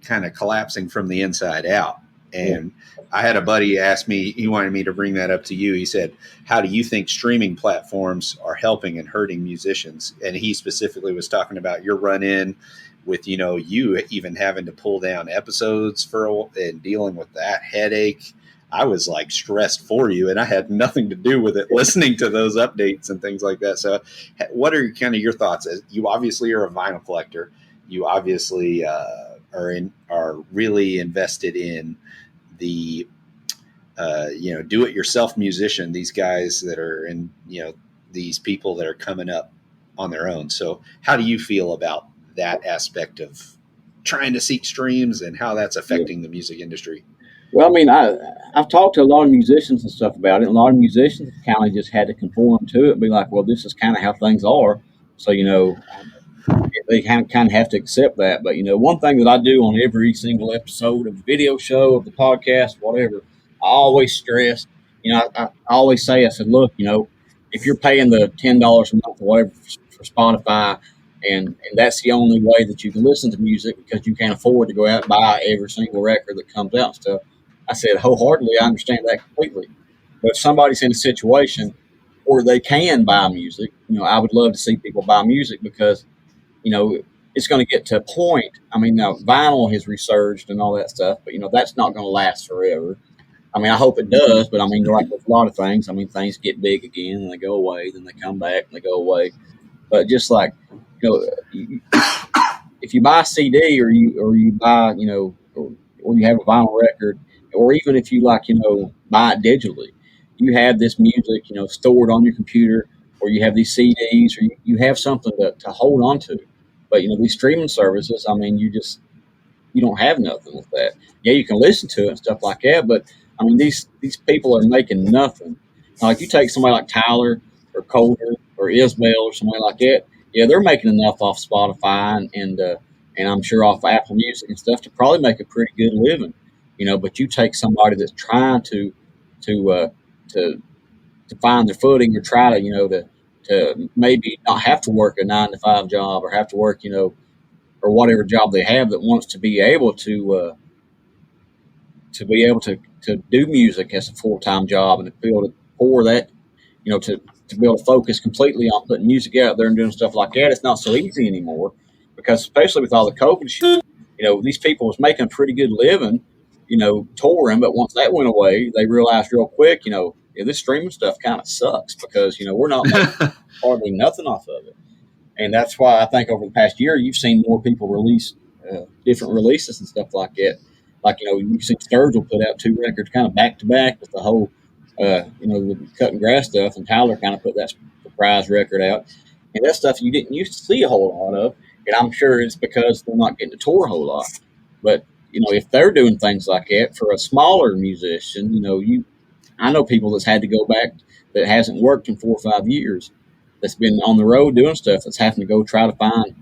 Speaker 2: kind of collapsing from the inside out. And I had a buddy ask me, he wanted me to bring that up to you. He said, how do you think streaming platforms are helping and hurting musicians? And he specifically was talking about your run in with, you even having to pull down episodes and dealing with that headache. I was like stressed for you, and I had nothing to do with it, listening to those updates and things like that. So what are kind of your thoughts? You obviously are a vinyl collector. You obviously are really invested in the do-it-yourself musician, these guys that are in, these people that are coming up on their own. So how do you feel about that aspect of trying to seek streams and how that's affecting the music industry?
Speaker 3: Well, I mean, I've talked to a lot of musicians and stuff about it. And a lot of musicians kind of just had to conform to it and be like, well, this is kind of how things are. So, they kind of have to accept that. But, one thing that I do on every single episode of the video show, of the podcast, whatever, I always stress, I always say, I said, look, if you're paying the $10 a month or whatever for Spotify, and that's the only way that you can listen to music because you can't afford to go out and buy every single record that comes out and stuff. I said, wholeheartedly, I understand that completely. But if somebody's in a situation where they can buy music, I would love to see people buy music because, it's going to get to a point. I mean, now vinyl has resurged and all that stuff, but, that's not going to last forever. I mean, I hope it does, but I mean, like with a lot of things, I mean, things get big again and they go away, then they come back and they go away. But just like, if you buy a CD or you buy, or you have a vinyl record, or even if you buy it digitally, you have this music, stored on your computer, or you have these CDs, or you have something to hold on to. But these streaming services, I mean, you don't have nothing with that. Yeah, you can listen to it and stuff like that, but I mean, these people are making nothing. Now, if you take somebody like Tyler or Colter or Isbell or somebody like that, yeah, they're making enough off Spotify and I'm sure off Apple Music and stuff to probably make a pretty good living. But you take somebody that's trying to to find their footing or try to maybe not have to work a 9 to 5 job or have to work, or whatever job they have that wants to be able to do music as a full-time job and to be able to pour that, to be able to focus completely on putting music out there and doing stuff like that. It's not so easy anymore because especially with all the COVID shit, these people was making a pretty good living, touring, but once that went away, they realized real quick, this streaming stuff kind of sucks because, we're not making hardly nothing off of it. And that's why I think over the past year, you've seen more people release different releases and stuff like that. Like, you've seen Sturgill put out 2 records kind of back to back with the whole, the cutting grass stuff. And Tyler kind of put that surprise record out. And that stuff you didn't used to see a whole lot of. And I'm sure it's because they're not getting to tour a whole lot. But, if they're doing things like that for a smaller musician, I know people that's had to go back that hasn't worked in 4 or 5 years, that's been on the road doing stuff, that's having to go try to find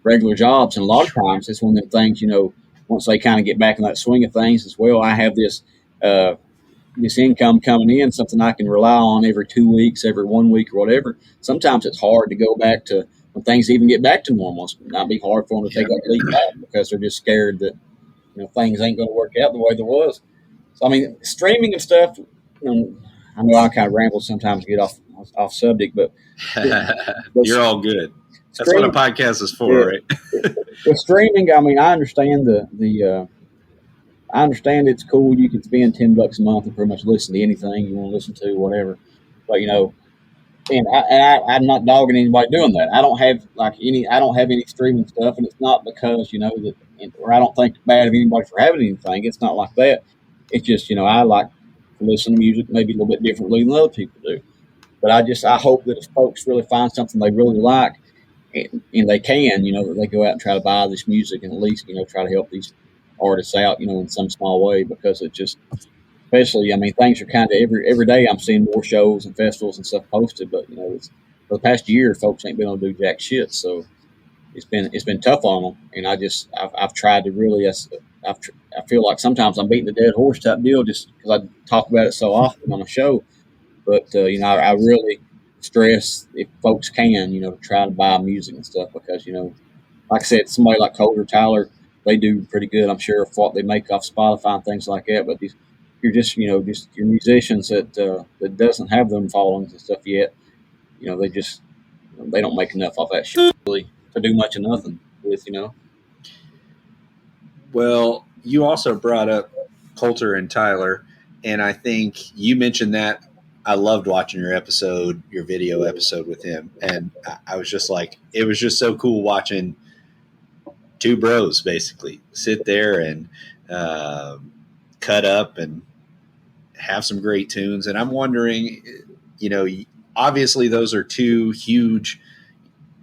Speaker 3: regular jobs. And a lot of times it's one of them things, once they kind of get back in that swing of things as well, I have uh, this income coming in, something I can rely on every 2 weeks, every 1 week or whatever. Sometimes it's hard to go back to when things even get back to normal. It might be hard for them to take that leap back because they're just scared that, things ain't going to work out the way they was. So, I mean, streaming and stuff, I know I kind of ramble sometimes, get off subject, but
Speaker 2: You're all good. That's what a podcast is for, right?
Speaker 3: With streaming, I mean, I understand I understand it's cool. You can spend $10 a month and pretty much listen to anything you want to listen to, whatever. But I'm not dogging anybody doing that. I don't have any streaming stuff, and it's not because or I don't think bad of anybody for having anything. It's not like that. It's just I like to listen to music maybe a little bit differently than other people do. But I hope that if folks really find something they really like, and they can, that they go out and try to buy this music and at least try to help these artists out, in some small way, because it just, especially, I mean, things are kind of every day I'm seeing more shows and festivals and stuff posted, but it's for the past year, folks ain't been able to do jack shit, so it's been tough on them, and I've tried to really, I feel like sometimes I'm beating the dead horse type deal just because I talk about it so often on the show, but I really stress if folks can, try to buy music and stuff because like I said, somebody like Colter, Tyler, they do pretty good, I'm sure, for what they make off Spotify and things like that. But you're just your musicians that doesn't have them followings and stuff yet. They don't make enough off that shit really to do much of nothing with.
Speaker 2: Well, you also brought up Colter and Tyler, and I think you mentioned that. I loved watching your video episode with him, and I was just like, it was just so cool watching two bros basically sit there and cut up and have some great tunes. And I'm wondering, obviously those are two huge,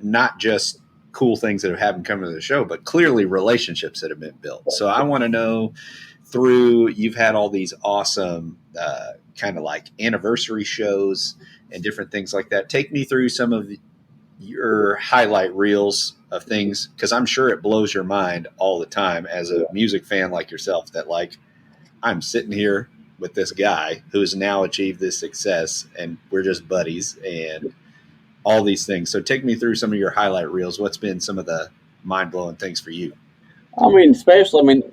Speaker 2: not just cool things that have happened coming to the show, but clearly relationships that have been built. So I want to know, you've had all these awesome kind of like anniversary shows and different things like that. Take me through some of your highlight reels of things, because I'm sure it blows your mind all the time as a music fan like yourself that like, I'm sitting here with this guy who has now achieved this success and we're just buddies and all these things. So take me through some of your highlight reels. What's been some of the mind-blowing things for you?
Speaker 3: I mean,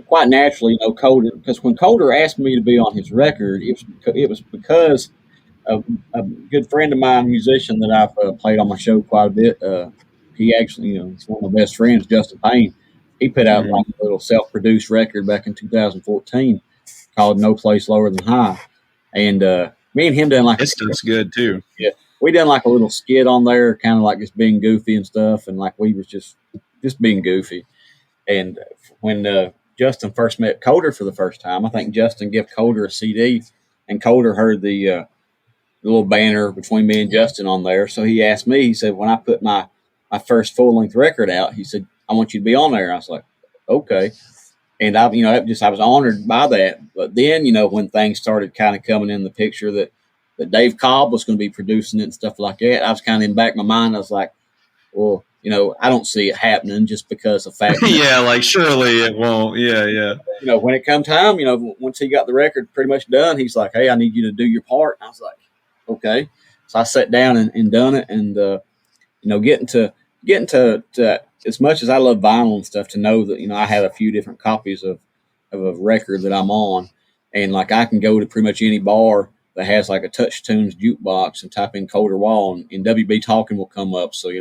Speaker 3: quite naturally, Colter, because when Colter asked me to be on his record, it was because a good friend of mine, a musician that I've played on my show quite a bit. He actually, he's one of my best friends, Justin Payne. He put out like a little self-produced record back in 2014 called "No Place Lower Than High," and me and him done like
Speaker 2: this stuff's good too.
Speaker 3: Yeah, we done like a little skit on there, kind of like just being goofy and stuff, and like we was just being goofy. And when Justin first met Colter for the first time, I think Justin gave Colter a CD, and Colter heard the little banner between me and Justin on there. So he asked me, he said, when I put my first full length record out, he said, I want you to be on there. I was like, okay. And I was honored by that. But then, when things started kind of coming in the picture that Dave Cobb was going to be producing it and stuff like that, I was kind of in the back of my mind. I was like, well, I don't see it happening just because of fact.
Speaker 2: Yeah, like surely it won't. Yeah.
Speaker 3: When it come time, once he got the record pretty much done, he's like, hey, I need you to do your part. And I was like, okay. So I sat down and done it, and getting to as much as I love vinyl and stuff, to know that I have a few different copies of a record that I'm on, and like I can go to pretty much any bar that has like a Touch Tunes jukebox and type in Colter Wall, and WB Talking will come up. So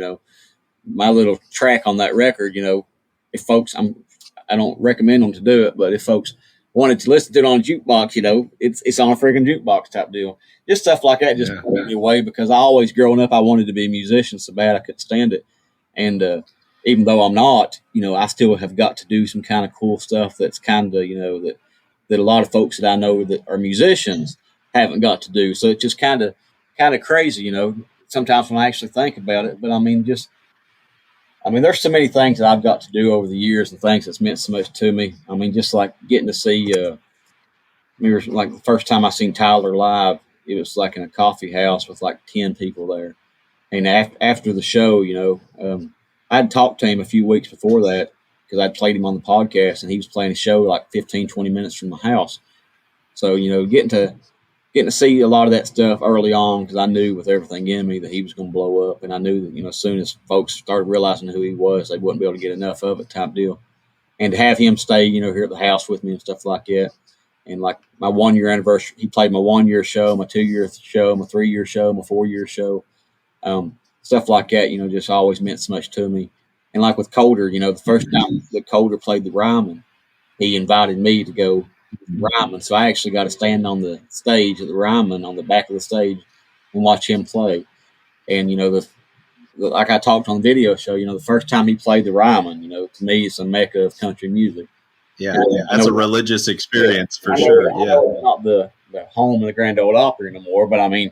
Speaker 3: my little track on that record, if folks, I don't recommend them to do it, but if folks wanted to listen to it on a jukebox, it's on a freaking jukebox type deal. Just stuff like that just blew me away, because I always, growing up, I wanted to be a musician so bad I couldn't stand it. And even though I'm not, I still have got to do some kind of cool stuff that's kind of, that a lot of folks that I know that are musicians haven't got to do. So it's just kind of crazy, sometimes when I actually think about it. But I mean, I mean, there's so many things that I've got to do over the years and things that's meant so much to me. I mean, just like getting to see, like the first time I seen Tyler live, it was like in a coffee house with like 10 people there. And after the show, I'd talked to him a few weeks before that because I'd played him on the podcast and he was playing a show like 15, 20 minutes from my house. So, getting to see a lot of that stuff early on because I knew with everything in me that he was going to blow up. And I knew that, as soon as folks started realizing who he was, they wouldn't be able to get enough of it type deal. And to have him stay, here at the house with me and stuff like that. And like my 1 year anniversary, he played my 1 year show, my 2 year show, my 3 year show, my 4 year show. Stuff like that, just always meant so much to me. And like with Colter, the first time that Colter played the Ryman, he invited me to go Ryman. So I actually got to stand on the stage at the Ryman on the back of the stage and watch him play. And, like I talked on the video show, the first time he played the Ryman, to me, it's a mecca of country music.
Speaker 2: Yeah, that's a religious experience for sure. Yeah.
Speaker 3: It's not the home of the Grand Ole Opry anymore, but I mean,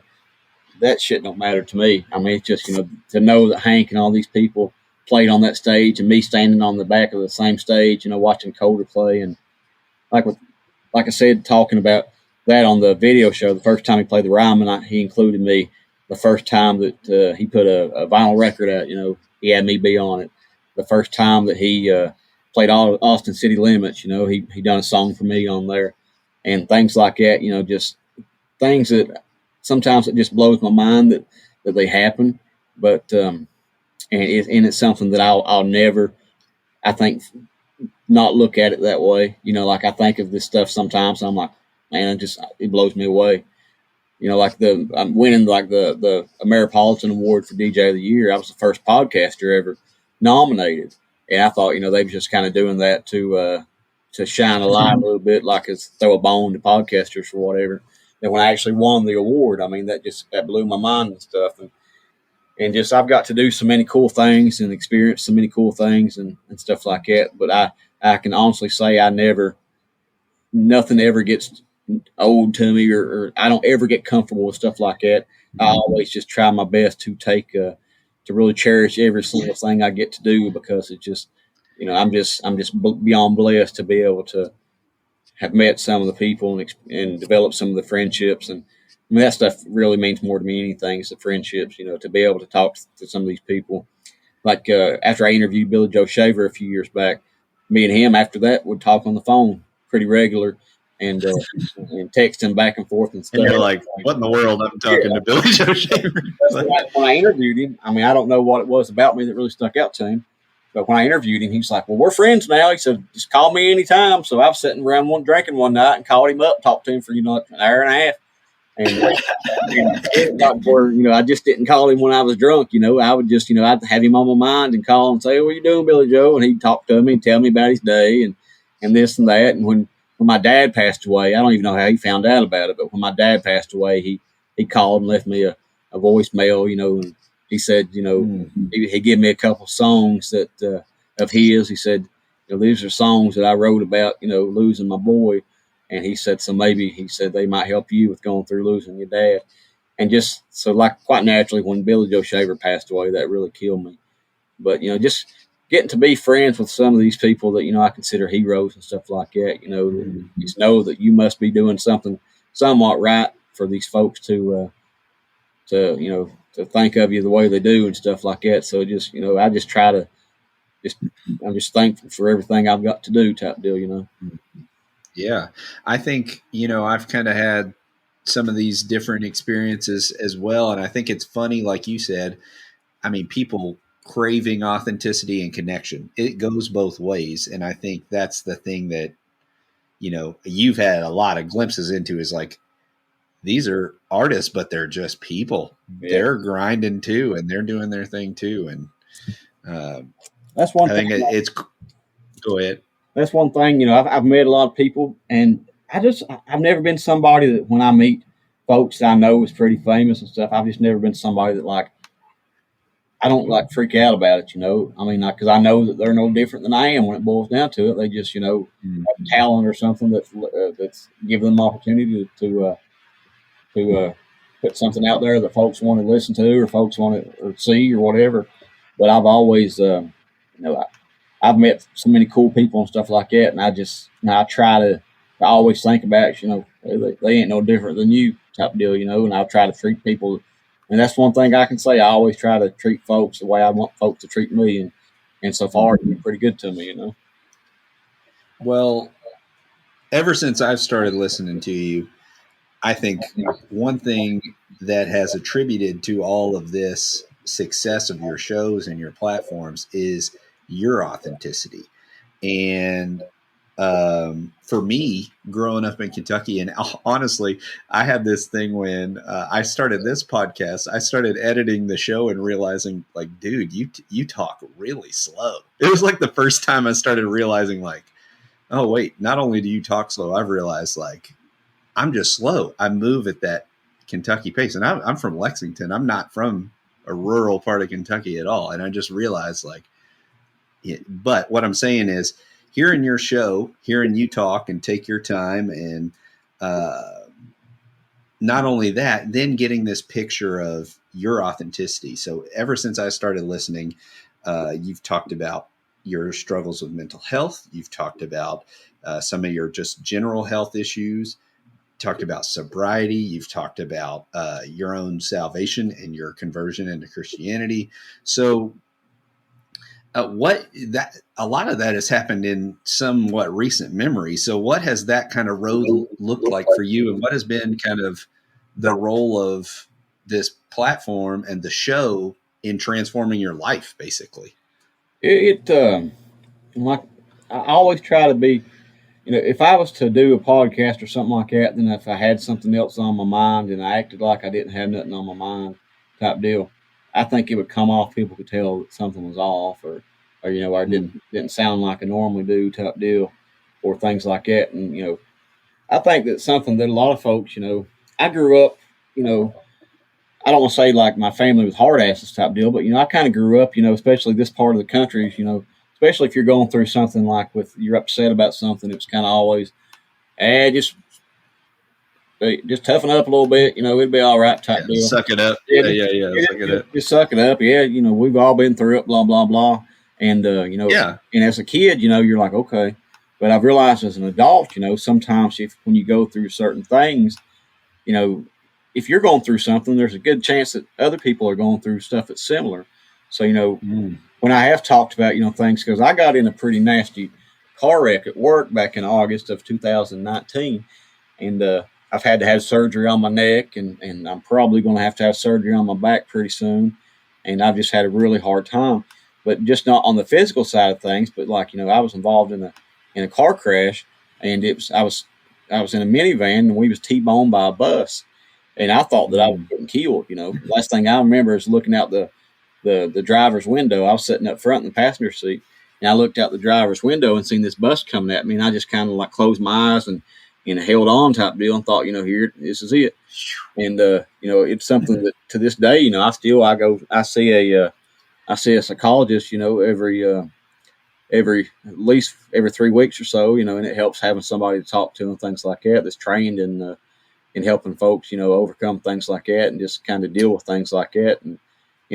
Speaker 3: that shit don't matter to me. I mean, it's just, to know that Hank and all these people played on that stage and me standing on the back of the same stage, watching Colter play. And like I said, talking about that on the video show, the first time he played the Ryman, he included me. The first time that he put a vinyl record out, he had me be on it. The first time that he played all Austin City Limits, he done a song for me on there. And things like that, just things that sometimes it just blows my mind that they happen. But and it's something that I'll never, I think, not look at it that way. Like I think of this stuff sometimes, and I'm like, man, it blows me away. Like I'm winning like the Ameripolitan Award for DJ of the Year. I was the first podcaster ever nominated, and I thought they were just kind of doing that to shine a light a little bit, like it's throw a bone to podcasters or whatever. And when I actually won the award, I mean that blew my mind and stuff, and just I've got to do so many cool things and experience so many cool things and stuff like that. But I can honestly say nothing ever gets old to me, or I don't ever get comfortable with stuff like that. I always just try my best to to really cherish every single thing I get to do, because it's just, I'm just beyond blessed to be able to have met some of the people and develop some of the friendships. And I mean, that stuff really means more to me than anything. It's the friendships, to be able to talk to some of these people. Like after I interviewed Billy Joe Shaver a few years back, me and him after that would talk on the phone pretty regular and text him back and forth and stuff.
Speaker 2: And you're like, what in the world? I'm talking to Billy Joe Shaver.
Speaker 3: When I interviewed him, I mean, I don't know what it was about me that really stuck out to him. But when I interviewed him, he's like, well, we're friends now. He said, just call me anytime. So I was sitting around drinking one night and called him up, talked to him for, an hour and a half. And got where, I just didn't call him when I was drunk. I would just, I'd have him on my mind and call and say, what are you doing, Billy Joe? And he'd talk to me and tell me about his day and this and that. And when my dad passed away, I don't even know how he found out about it, but when my dad passed away, he called and left me a voicemail, and he said, he gave me a couple songs that of his. He said, these are songs that I wrote about, losing my boy. And he said, so maybe, he said, they might help you with going through losing your dad. And just so, like, quite naturally, when Billy Joe Shaver passed away, that really killed me. But, just getting to be friends with some of these people that, I consider heroes and stuff like that, just know that you must be doing something somewhat right for these folks to think of you the way they do and stuff like that. So just, I just try to I'm just thankful for everything I've got to do type deal,
Speaker 2: Yeah. I think, I've kind of had some of these different experiences as well. And I think it's funny, like you said, I mean, people craving authenticity and connection. It goes both ways. And I think that's the thing that, you've had a lot of glimpses into is like, these are artists, but they're just people. Yeah. They're grinding too, and they're doing their thing too. And
Speaker 3: that's one
Speaker 2: thing.
Speaker 3: thing.
Speaker 2: Go ahead.
Speaker 3: That's one thing, I've met a lot of people, and I've never been somebody that when I meet folks that I know is pretty famous and stuff, I've just never been somebody that I don't freak out about it, I mean, because I know that they're no different than I am when it boils down to it. They just, have talent or something that's giving them opportunity to put something out there that folks want to listen to or folks want to see or whatever. But I've always I've met so many cool people and stuff like that, and I try to always think about, they ain't no different than you type deal, and I'll try to treat people. And that's one thing I can say. I always try to treat folks the way I want folks to treat me. And so far, it's been pretty good to me.
Speaker 2: Well, ever since I've started listening to you, I think one thing that has attributed to all of this success of your shows and your platforms is your authenticity. And for me, growing up in Kentucky, and honestly, I had this thing when I started this podcast. I started editing the show and realizing, like, dude, you talk really slow. It was like the first time I started realizing, like, oh wait, not only do you talk slow, I've realized, like, I'm just slow. I move at that Kentucky pace, and I'm from Lexington. I'm not from a rural part of Kentucky at all, and I just realized, like, but what I'm saying is, hearing your show, hearing you talk and take your time, and not only that, then getting this picture of your authenticity. So ever since I started listening, you've talked about your struggles with mental health. You've talked about some of your just general health issues. Talked about sobriety. You've talked about your own salvation and your conversion into Christianity. So what that a lot of that has happened in somewhat recent memory. So what has that kind of road looked like for you, and what has been kind of the role of this platform and the show in transforming your life, basically?
Speaker 3: Like, I always try to be, if I was to do a podcast or something like that, then if I had something else on my mind and I acted like I didn't have nothing on my mind, type deal, I think it would come off. People could tell that something was off, or didn't sound like I normally do, type deal, or things like that. And I think that's something that a lot of folks, I grew up, I don't want to say like my family was hard asses type deal, but I kind of grew up, especially this part of the country, especially if you're going through something like you're upset about something, it's kind of always, just toughen up a little bit, it'll be all right type deal.
Speaker 2: Suck it up.
Speaker 3: Yeah,
Speaker 2: Suck it up.
Speaker 3: Just suck it up. Yeah, we've all been through it, blah, blah, blah. And,
Speaker 2: Yeah.
Speaker 3: and as a kid, you're like, okay. But I've realized as an adult, sometimes when you go through certain things, if you're going through something, there's a good chance that other people are going through stuff that's similar. So, when I have talked about, things, because I got in a pretty nasty car wreck at work back in August of 2019. And I've had to have surgery on my neck, and I'm probably going to have surgery on my back pretty soon. And I've just had a really hard time, but just not on the physical side of things. But like, I was involved in a car crash, and I was in a minivan, and we was T-boned by a bus. And I thought that I was getting killed. Last thing I remember is looking out the driver's window. I was sitting up front in the passenger seat, and I looked out the driver's window and seen this bus coming at me, and I just kind of like closed my eyes and held on type deal and thought, here, this is it. And it's something that to this day, I see a psychologist, every at least every 3 weeks or so, and it helps having somebody to talk to and things like that that's trained in helping folks, overcome things like that and just kind of deal with things like that. And,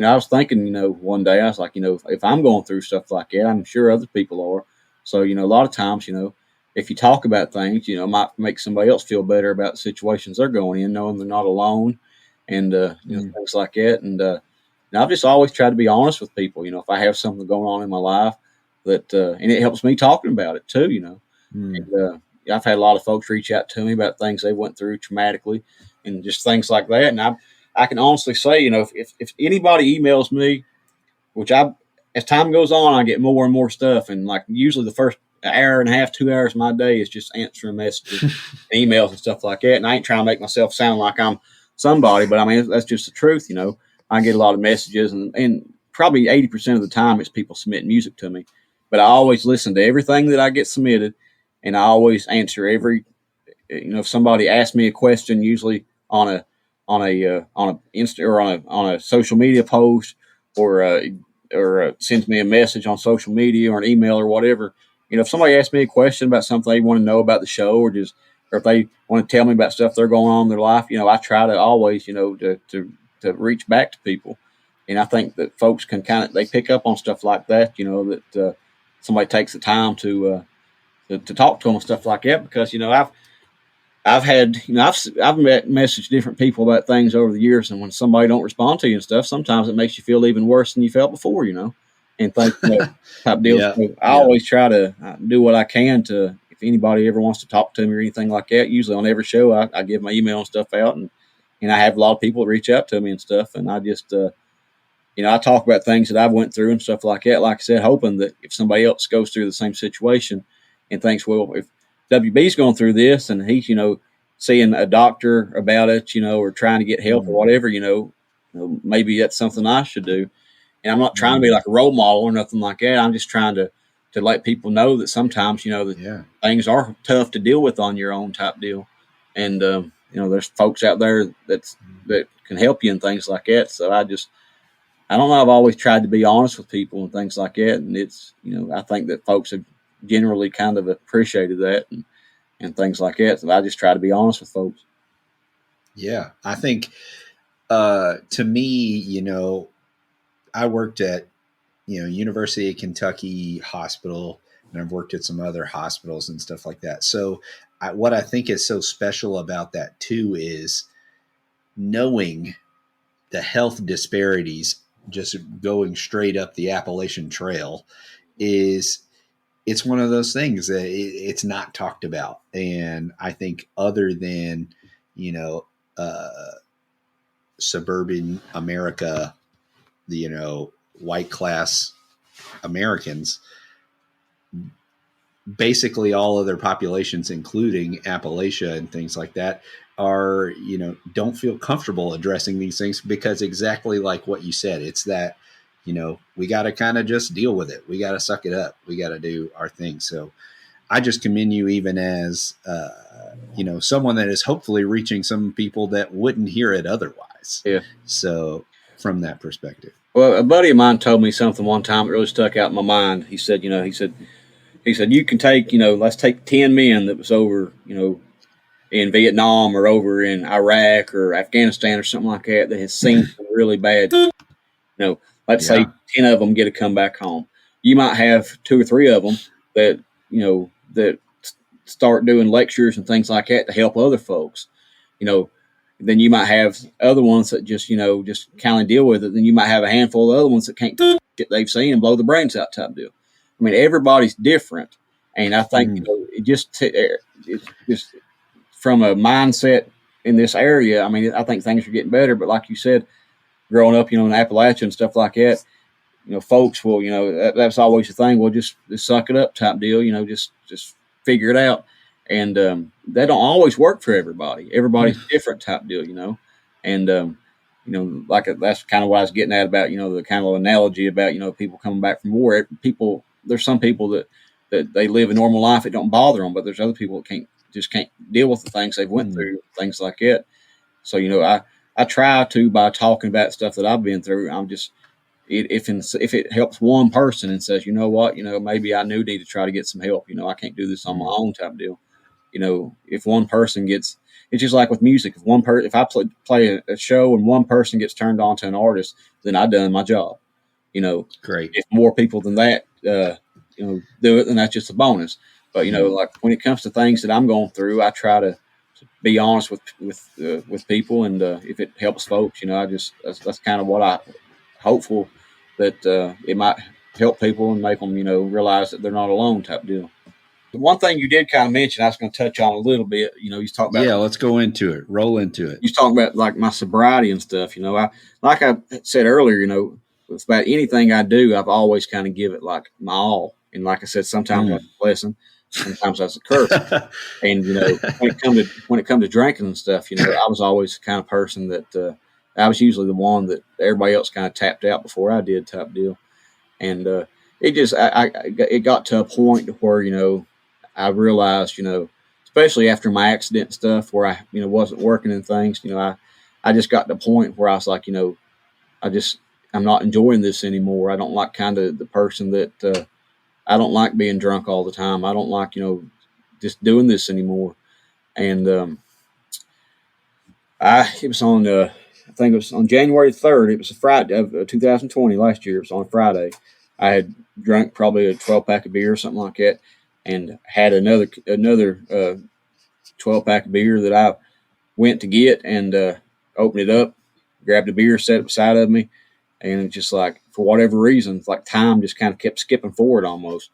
Speaker 3: I was thinking, one day I was like, if I'm going through stuff like that, I'm sure other people are. So, a lot of times, if you talk about things, it might make somebody else feel better about the situations they're going in, knowing they're not alone and, things like that. And I've just always tried to be honest with people, if I have something going on in my life that, and it helps me talking about it too, And, I've had a lot of folks reach out to me about things they went through traumatically and just things like that. And I can honestly say, if anybody emails me, which as time goes on, I get more and more stuff. And like usually the first hour and a half, 2 hours of my day is just answering messages, emails and stuff like that. And I ain't trying to make myself sound like I'm somebody, but I mean, that's just the truth. I get a lot of messages and probably 80% of the time it's people submitting music to me, but I always listen to everything that I get submitted. And I always answer if somebody asks me a question, usually on a Insta or on a social media post or sends me a message on social media or an email or whatever. If somebody asks me a question about something they want to know about the show or if they want to tell me about stuff they're going on in their life, I try to always, to reach back to people. And I think that folks can they pick up on stuff like that, that somebody takes the time to talk to them and stuff like that, because, I've had, I've messaged different people about things over the years, and when somebody don't respond to you and stuff, sometimes it makes you feel even worse than you felt before, and think, type deals.
Speaker 2: Yeah.
Speaker 3: So I always try to do what I can to, if anybody ever wants to talk to me or anything like that, usually on every show, I give my email and stuff out, and I have a lot of people reach out to me and stuff, and I just, I talk about things that I've went through and stuff like that. Like I said, hoping that if somebody else goes through the same situation and thinks, well, if WB's going through this and he's, seeing a doctor about it, or trying to get help or whatever, maybe that's something I should do. And I'm not trying to be like a role model or nothing like that. I'm just trying to let people know that sometimes, that things are tough to deal with on your own type deal. And, there's folks out there that can help you and things like that. So I don't know. I've always tried to be honest with people and things like that. And it's, I think that folks have generally kind of appreciated that and things like that. So I just try to be honest with folks.
Speaker 2: Yeah. I think, to me, I worked at, University of Kentucky Hospital, and I've worked at some other hospitals and stuff like that. So what I think is so special about that too is knowing the health disparities just going straight up the Appalachian Trail it's one of those things that it's not talked about. And I think other than, suburban America, white class Americans, basically all other populations, including Appalachia and things like that, are, don't feel comfortable addressing these things because exactly like what you said, it's that, we got to kind of just deal with it. We got to suck it up. We got to do our thing. So I just commend you even as, someone that is hopefully reaching some people that wouldn't hear it otherwise.
Speaker 3: Yeah.
Speaker 2: So from that perspective.
Speaker 3: Well, a buddy of mine told me something one time that really stuck out in my mind. He said, you can take, let's take 10 men that was over, in Vietnam or over in Iraq or Afghanistan or something like that has seen some really bad, let's say 10 of them get to come back home. You might have 2 or 3 of them that, that start doing lectures and things like that to help other folks, then you might have other ones that just, just kind of deal with it. Then you might have a handful of other ones that can't shit they've seen and blow the brains out type deal. I mean, everybody's different. And I think, it's just from a mindset in this area, I mean, I think things are getting better. But like you said, growing up, in Appalachia and stuff like that, folks will, that's always the thing. We'll just suck it up type deal, just figure it out. And that don't always work for everybody. Everybody's different type deal, and, like that's kind of what I was getting at about, the kind of analogy about, people coming back from war. There's some people that they live a normal life. It don't bother them, but there's other people that can't deal with the things they've went through, things like that. So, I try to, by talking about stuff that I've been through, I'm just, if it helps one person and says, you know what, maybe I need to try to get some help. I can't do this on my own type deal. If one person gets, it's just like with music. If I play a show and one person gets turned on to an artist, then I've done my job.
Speaker 2: Great.
Speaker 3: If more people than that, do it, then that's just a bonus. But like when it comes to things that I'm going through, I try to be honest with people, and if it helps folks, that's kind of what I hopeful that it might help people and make them realize that they're not alone type deal. The one thing you did kind of mention, I was going to touch on a little bit. You talk about
Speaker 2: let's go into it. Roll into it.
Speaker 3: You talking about like my sobriety and stuff. Like I said earlier, with about anything I do, I've always kind of give it like my all. And like I said, sometimes that's a blessing, sometimes that's a curse. And when it comes to drinking and stuff, I was always the kind of person that I was usually the one that everybody else kind of tapped out before I did type deal. And it got to a point where I realized especially after my accident and stuff where I wasn't working and things, I just got to the point where I was like, I'm not enjoying this anymore. I don't like kind of the person that I don't like being drunk all the time. I don't like just doing this anymore. And it was on I think it was on January 3rd. It was a Friday of 2020 last year. It was on a Friday. I had drunk probably a 12-pack of beer or something like that, and had another 12-pack of beer that I went to get and opened it up, grabbed a beer, set it beside of me, and it just like, for whatever reason, like time just kind of kept skipping forward almost.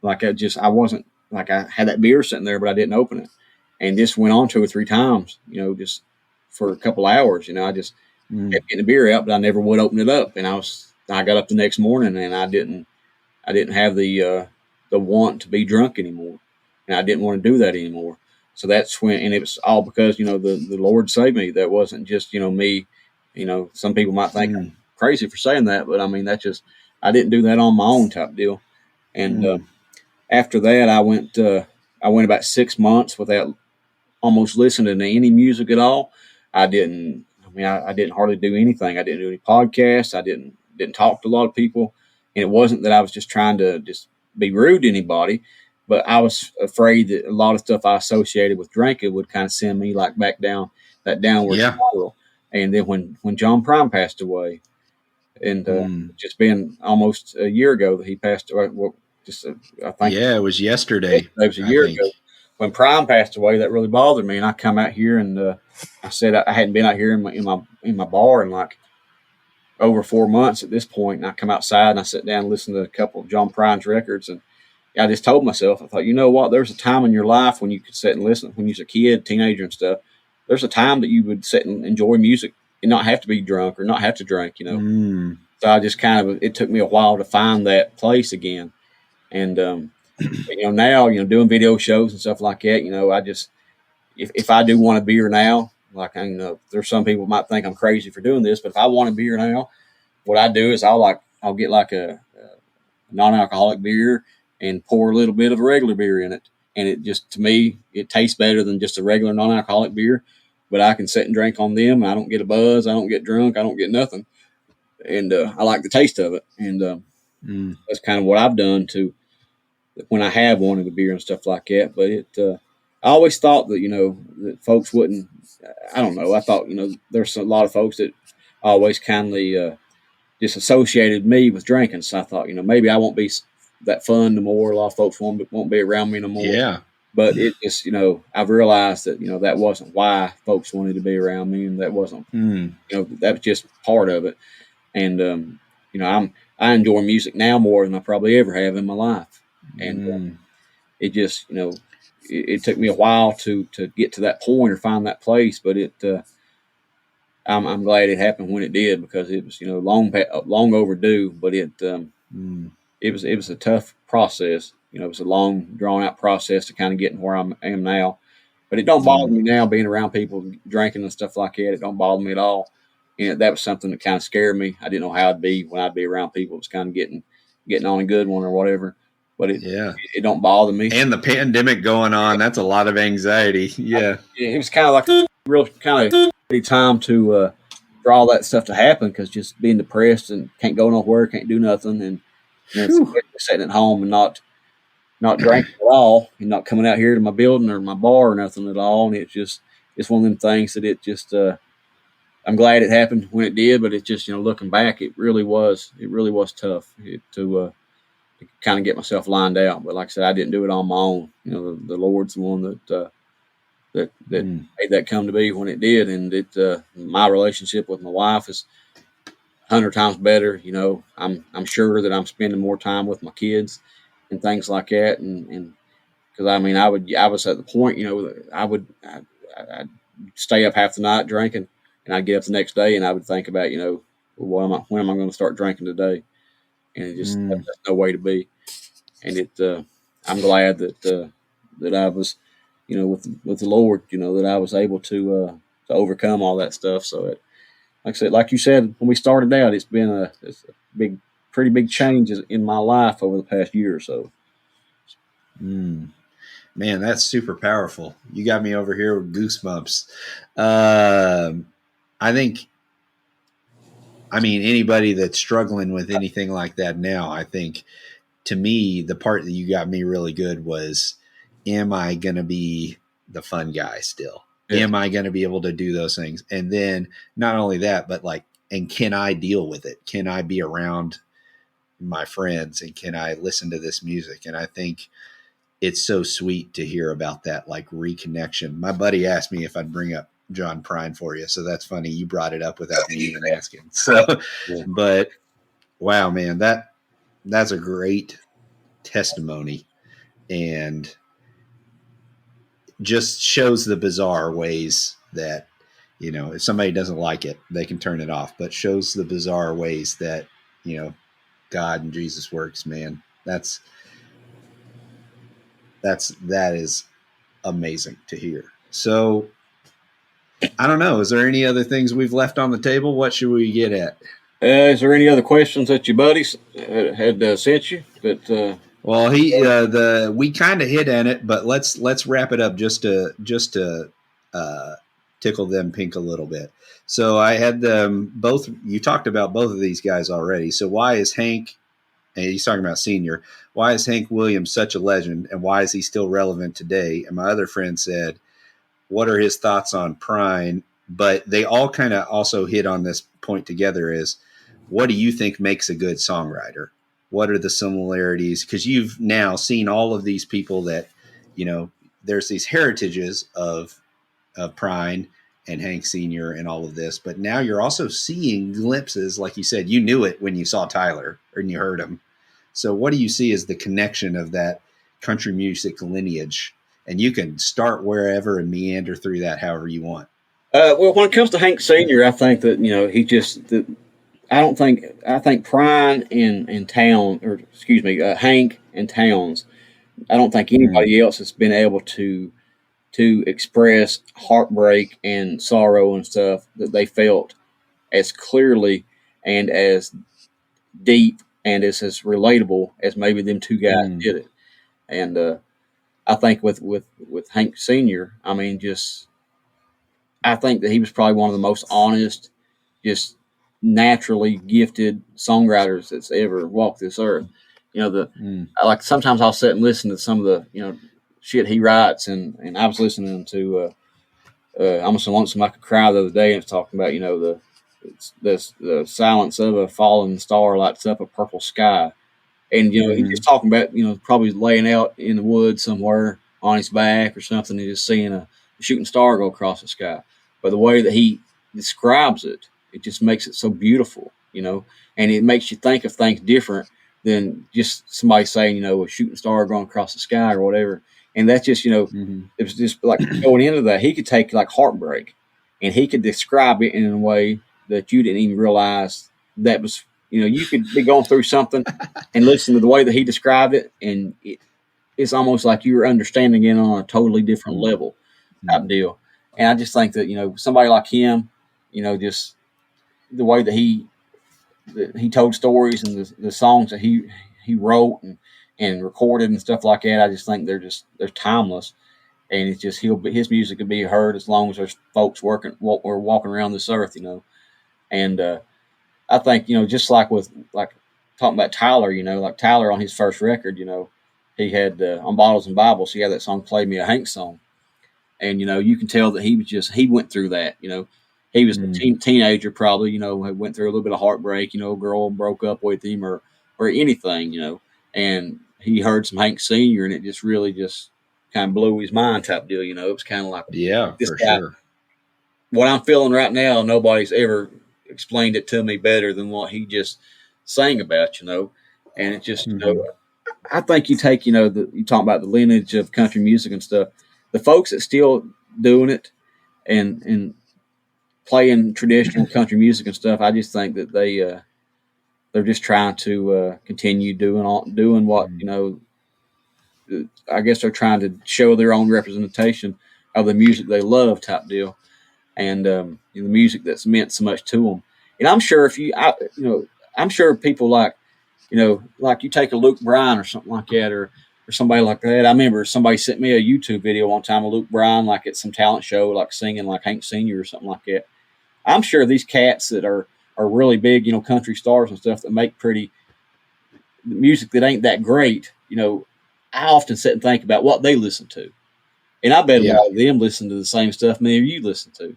Speaker 3: Like I wasn't, like I had that beer sitting there, but I didn't open it. And this went on 2 or 3 times, just for a couple hours. I just kept getting the beer out, but I never would open it up. And I got up the next morning and I didn't have the want to be drunk anymore. And I didn't want to do that anymore. So that's when, and it was all because, the Lord saved me. That wasn't just, me. Some people might think I'm crazy for saying that, but I mean, I didn't do that on my own type deal. And after that, I went about 6 months without almost listening to any music at all. I didn't hardly do anything. I didn't do any podcasts. I didn't talk to a lot of people. And it wasn't that I was just trying to just be rude to anybody, but I was afraid that a lot of stuff I associated with drinking would kind of send me like back down that downward spiral. And then when John Prime passed away, and just been almost a year ago that he passed away. Well, I think
Speaker 2: it was yesterday.
Speaker 3: It was a year ago when Prime passed away. That really bothered me, and I come out here and I said I hadn't been out here in my bar in like over 4 months at this point. And I come outside and I sit down and listen to a couple of John Prime's records, and I just told myself, I thought, you know what? There's a time in your life when you could sit and listen. When you was a kid, teenager, and stuff, there's a time that you would sit and enjoy music and not have to be drunk or not have to drink. So I just it took me a while to find that place again. And, now, doing video shows and stuff like that, I just, if I do want a beer now, like, there's some people might think I'm crazy for doing this, but if I want a beer now, what I do is I'll get like a non-alcoholic beer and pour a little bit of a regular beer in it. And it just, to me, it tastes better than just a regular non-alcoholic beer, but I can sit and drink on them. And I don't get a buzz. I don't get drunk. I don't get nothing. And I like the taste of it. And that's kind of what I've done to when I have wanted a beer and stuff like that. But I always thought that, that folks wouldn't, I don't know. I thought, there's a lot of folks that always kindly just associated me with drinking. So I thought, maybe I won't be that fun no more. A lot of folks won't be around me no more.
Speaker 2: Yeah. But
Speaker 3: it just, I've realized that, that wasn't why folks wanted to be around me. And that wasn't, that was just part of it. And, I enjoy music now more than I probably ever have in my life. And it just, it took me a while to get to that point or find that place, but I'm glad it happened when it did, because it was, long overdue, but it was a tough process. It was a long drawn out process to kind of get where I am now, but it don't bother me now being around people drinking and stuff like that. It don't bother me at all. And that was something that kind of scared me. I didn't know how I'd be when I'd be around people. It was kind of getting on a good one or whatever. But it don't bother me.
Speaker 2: And the pandemic going on, that's a lot of anxiety. Yeah.
Speaker 3: It was kind of like a real kind of time to for all that stuff to happen, because just being depressed and can't go nowhere, can't do nothing, and sitting at home and not drinking at all, and not coming out here to my building or my bar or nothing at all. And it's one of them things that it just I'm glad it happened when it did, but it just, looking back, it really was tough to kind of get myself lined out. But like I said, I didn't do it on my own. The Lord's the one that made that come to be when it did. And my relationship with my wife is 100 times better. I'm sure that I'm spending more time with my kids and things like that. And because I was at the point, I'd stay up half the night drinking, and I'd get up the next day and I would think about, when am I going to start drinking today? And it just, that's no way to be. And I'm glad that I was, with the Lord, that I was able to overcome all that stuff. So like I said, like you said, when we started out, it's been a pretty big changes in my life over the past year or so.
Speaker 2: Man, that's super powerful. You got me over here with goosebumps. I think, anybody that's struggling with anything like that now, I think, to me, the part that you got me really good was, am I going to be the fun guy still?
Speaker 3: Yeah.
Speaker 2: Am I going to be able to do those things? And then not only that, but like, and can I deal with it? Can I be around my friends and can I listen to this music? And I think it's so sweet to hear about that like reconnection. My buddy asked me if I'd bring up John Prine for you. So that's funny. You brought it up without me even asking. So,
Speaker 3: Yeah.
Speaker 2: but wow, man, that's a great testimony and just shows the bizarre ways that, if somebody doesn't like it, they can turn it off, but shows the bizarre ways that, God and Jesus works, man. That is amazing to hear. So I don't know. Is there any other things we've left on the table? What should we get at?
Speaker 3: Is there any other questions that your buddies had sent you?
Speaker 2: Well, we kind of hit on it, but let's wrap it up just to tickle them pink a little bit. So I had them both. You talked about both of these guys already. So why is Hank? And he's talking about Senior. Why is Hank Williams such a legend, and why is he still relevant today? And my other friend said, what are his thoughts on Prine? But they all kind of also hit on this point together is, what do you think makes a good songwriter? What are the similarities? Because you've now seen all of these people that, there's these heritages of Prine and Hank Sr. and all of this, but now you're also seeing glimpses, like you said, you knew it when you saw Tyler or you heard him. So what do you see as the connection of that country music lineage? And you can start wherever and meander through that however you want.
Speaker 3: Well, when it comes to Hank Senior, I think that he just. I think Prine and Town, or excuse me, Hank and Towns. I don't think anybody else has been able to express heartbreak and sorrow and stuff that they felt as clearly and as deep and as relatable as maybe them two guys did it. And I think with Hank Senior, I mean, I think that he was probably one of the most honest, just naturally gifted songwriters that's ever walked this earth. Like sometimes I'll sit and listen to some of the shit he writes, and I was listening to Almost so Lonesome I Could Cry the other day, and it's talking about the silence of a falling star lights up a purple sky, and he's just talking about probably laying out in the woods somewhere on his back or something, and just seeing a shooting star go across the sky. But the way that he describes it, it just makes it so beautiful, and it makes you think of things different than just somebody saying, a shooting star going across the sky or whatever. And that's just, it was just like going into that. He could take like heartbreak and he could describe it in a way that you didn't even realize that was, you could be going through something and listen to the way that he described it. And it's almost like you were understanding it on a totally different level type deal. And I just think that, somebody like him, just the way that he told stories and the songs that he wrote and recorded and stuff like that, I just think they're timeless. And it's just his music could be heard as long as there's folks walking around this earth, And I think just like talking about Tyler, like Tyler on his first record, he had on Bottles and Bibles, he had that song "Play Me a Hank Song," and you can tell that he went through that. He was a teenager probably, went through a little bit of heartbreak, a girl broke up with him or anything, and he heard some Hank Senior, and it just really just kind of blew his mind type deal. It was kind of like, this
Speaker 2: for
Speaker 3: guy,
Speaker 2: sure.
Speaker 3: What I'm feeling right now, nobody's ever explained it to me better than what he just sang about, and it's just, I think you take, you talk about the lineage of country music and stuff, the folks that still doing it and playing traditional country music and stuff, I just think that they're just trying to continue doing what I guess they're trying to show their own representation of the music they love type deal, and the music that's meant so much to them. And I'm sure I'm sure people like you take a Luke Bryan or something like that, or somebody like that. I remember somebody sent me a YouTube video one time of Luke Bryan, like at some talent show, like singing like Hank Senior or something like that. I'm sure these cats that are really big, country stars and stuff that make pretty music that ain't that great, I often sit and think about what they listen to, And I bet a
Speaker 2: Yeah.
Speaker 3: lot of them listen to the same stuff many of you listen to.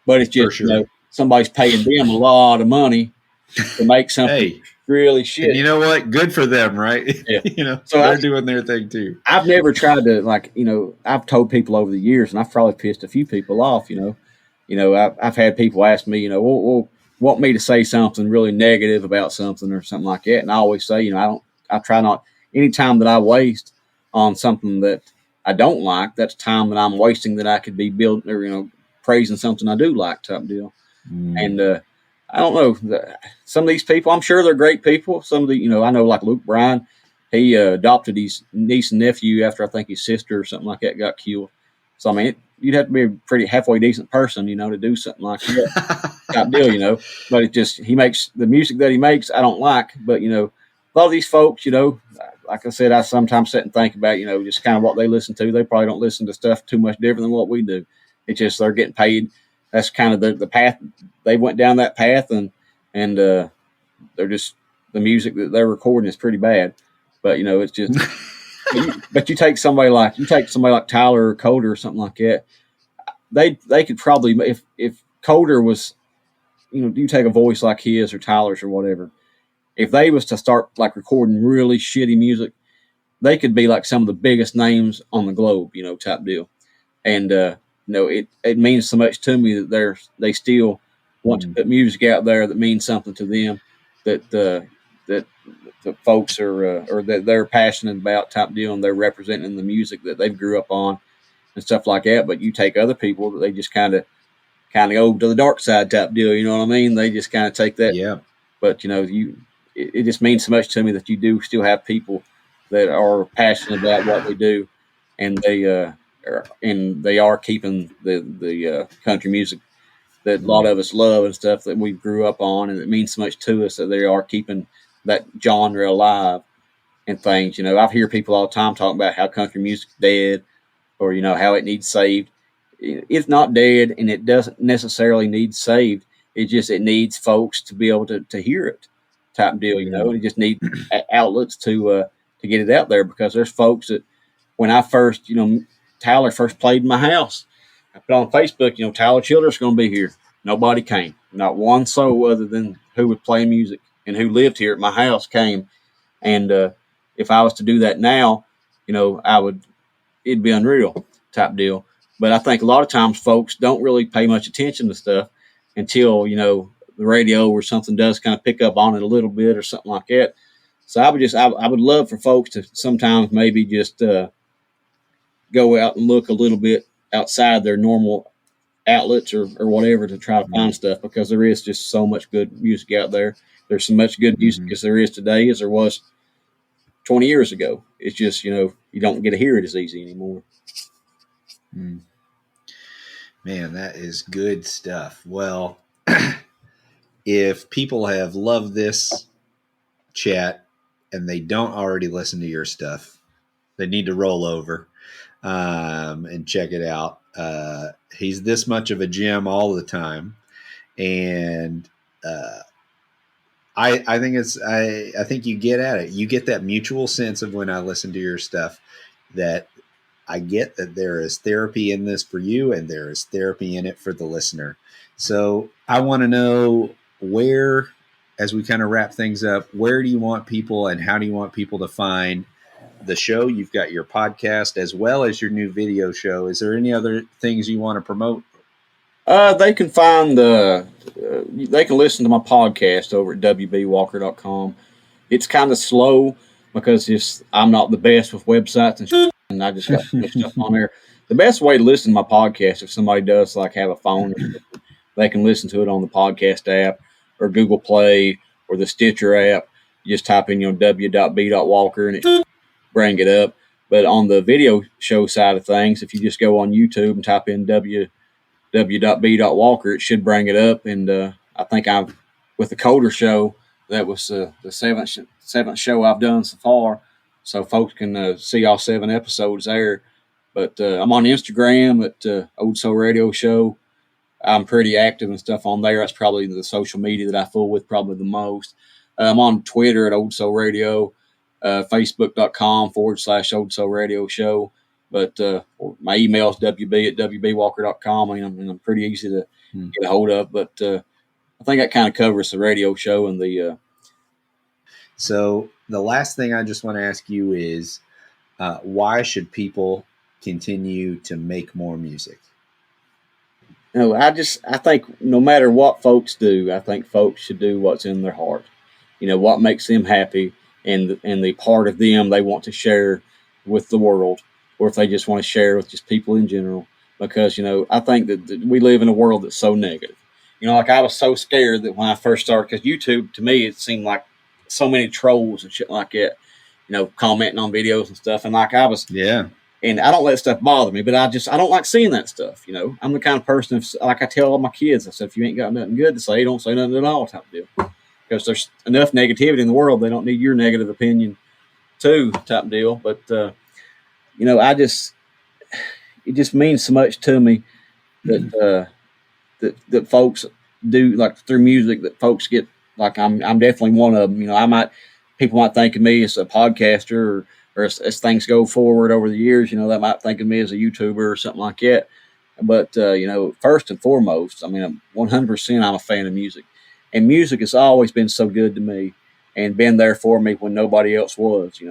Speaker 3: But it's
Speaker 2: For
Speaker 3: just,
Speaker 2: sure.
Speaker 3: somebody's paying them a lot of money to make something
Speaker 2: Hey,
Speaker 3: really
Speaker 2: and
Speaker 3: shitty.
Speaker 2: you know what? Good for them, right?
Speaker 3: Yeah.
Speaker 2: So they're doing their thing too.
Speaker 3: I've never tried to I've told people over the years, and I've probably pissed a few people off. I've had people ask me, well, want me to say something really negative about something or something like that, and I always say, I try not. Anytime that I waste on something that I don't like, that's time that I'm wasting that I could be building or praising something I do like, type deal. And I don't know, some of these people, I'm sure they're great people. Some of the, I know like Luke Bryan, he adopted his niece and nephew after I think his sister or something like that got killed. So I mean, you'd have to be a pretty halfway decent person, to do something like that type deal. But it just, he makes the music that he makes, I don't like. But a lot of these folks, like I said, I sometimes sit and think about, just kind of what they listen to. They probably don't listen to stuff too much different than what we do. It's just they're getting paid. That's kind of the path they went down, that path, and they're just, the music that they're recording is pretty bad. But it's just. But you take somebody like Tyler or Colter or something like that. They could probably, if Colter was, you take a voice like his or Tyler's or whatever. If they was to start like recording really shitty music, they could be like some of the biggest names on the globe, type deal. And it means so much to me that they still want to put music out there that means something to them, that that the folks are or that they're passionate about, type deal, and they're representing the music that they grew up on and stuff like that. But you take other people that they just kind of go to the dark side type deal. You know what I mean? They just kind of take that.
Speaker 2: Yeah.
Speaker 3: But it just means so much to me that you do still have people that are passionate about what they do, and they are keeping the country music that a lot of us love and stuff that we grew up on, and it means so much to us that they are keeping that genre alive and things. I hear people all the time talking about how country music's dead, or how it needs saved. It's not dead, and it doesn't necessarily need saved. It needs folks to be able to hear it, type deal. And it just needs outlets to get it out there, because there's folks that when I first, Tyler first played in my house, I put on Facebook, Tyler Childress going to be here. Nobody came. Not one soul other than who would play music and who lived here at my house came. And if I was to do that now, it'd be unreal type deal. But I think a lot of times folks don't really pay much attention to stuff until, the radio or something does kind of pick up on it a little bit or something like that. So I would love for folks to sometimes maybe just go out and look a little bit outside their normal outlets or whatever to try to find stuff, because there is just so much good music out there. There's so much good music as there is today as there was 20 years ago. It's just, you don't get to hear it as easy anymore.
Speaker 2: Man, that is good stuff. Well, if people have loved this chat and they don't already listen to your stuff, they need to roll over and check it out. He's this much of a gem all the time, and I think I think you get at it. You get that mutual sense of when I listen to your stuff that I get that there is therapy in this for you, and there is therapy in it for the listener. So I want to know where, as we kind of wrap things up, where do you want people and how do you want people to find the show? You've got your podcast as well as your new video show. Is there any other things you want to promote?
Speaker 3: They can they can listen to my podcast over at wbwalker.com. It's kind of slow because I'm not the best with websites and shit, and I just got stuff on there. The best way to listen to my podcast, if somebody does like have a phone, they can listen to it on the podcast app or Google Play or the Stitcher app. You just type in w.b.walker and it bring it up. But on the video show side of things, if you just go on YouTube and type in w.b.walker, it should bring it up. And I think with the Colter show, that was the seventh show I've done so far. So folks can see all 7 episodes there. But I'm on Instagram at Old Soul Radio Show. I'm pretty active and stuff on there. That's probably the social media that I fool with probably the most. I'm on Twitter at Old Soul Radio, Facebook.com/Old Soul Radio Show. But, my email is wb@wbwalker.com, and I'm pretty easy to get a hold of. But I think that kind of covers the radio show and the.
Speaker 2: So the last thing I just want to ask you is, why should people continue to make more music?
Speaker 3: I think no matter what folks do, I think folks should do what's in their heart. What makes them happy, and the part of them they want to share with the world, or if they just want to share with just people in general. Because I think that we live in a world that's so negative. Like I was so scared that when I first started, because YouTube to me it seemed like so many trolls and shit like that, commenting on videos and stuff, and like I was,
Speaker 2: yeah.
Speaker 3: And I don't let stuff bother me, but I don't like seeing that stuff. I'm the kind of person, like I tell all my kids, I said, if you ain't got nothing good to say, don't say nothing at all, type of deal. Because there's enough negativity in the world, they don't need your negative opinion too, type deal. But it just means so much to me that that folks do, like through music, that folks get, like I'm definitely one of them. People might think of me as a podcaster, or as things go forward over the years, they might think of me as a YouTuber or something like that. But first and foremost, 100% I'm a fan of music, and music has always been so good to me, and been there for me when nobody else was.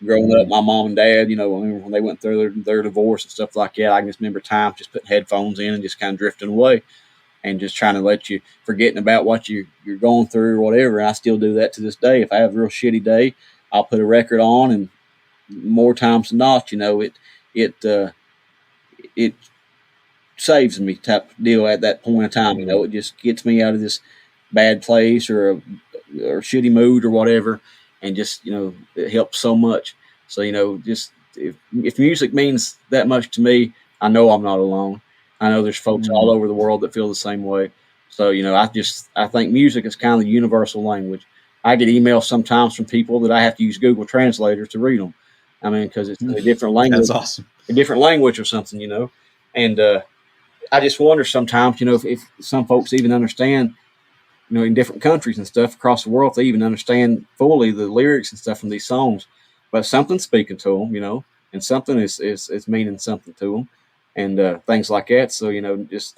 Speaker 3: Growing up, my mom and dad, when they went through their divorce and stuff like that, I can just remember times just putting headphones in and just kind of drifting away, and just trying to let you, forgetting about what you're going through or whatever. And I still do that to this day. If I have a real shitty day, I'll put a record on, and more times than not, it saves me type deal at that point in time. It just gets me out of this bad place or shitty mood or whatever, and just it helps so much. So just if music means that much to me, I know I'm not alone. I know there's folks all over the world that feel the same way. So I think music is kind of the universal language. I get emails sometimes from people that I have to use Google Translator to read them. Because it's a different language.
Speaker 2: That's awesome.
Speaker 3: A different language or something, And I just wonder sometimes, if some folks even understand, in different countries and stuff across the world, they even understand fully the lyrics and stuff from these songs. But something's speaking to them, and something is meaning something to them, and things like that. So,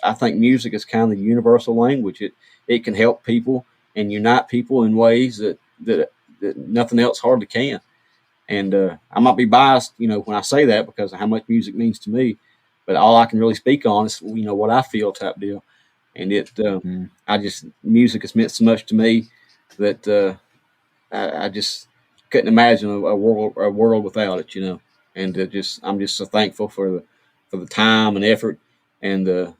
Speaker 3: I think music is kind of the universal language. It can help people and unite people in ways that nothing else hardly can. And I might be biased, when I say that because of how much music means to me. But all I can really speak on is, what I feel type deal. And music has meant so much to me that I just couldn't imagine a world without it, And I'm just so thankful for the time and effort, and the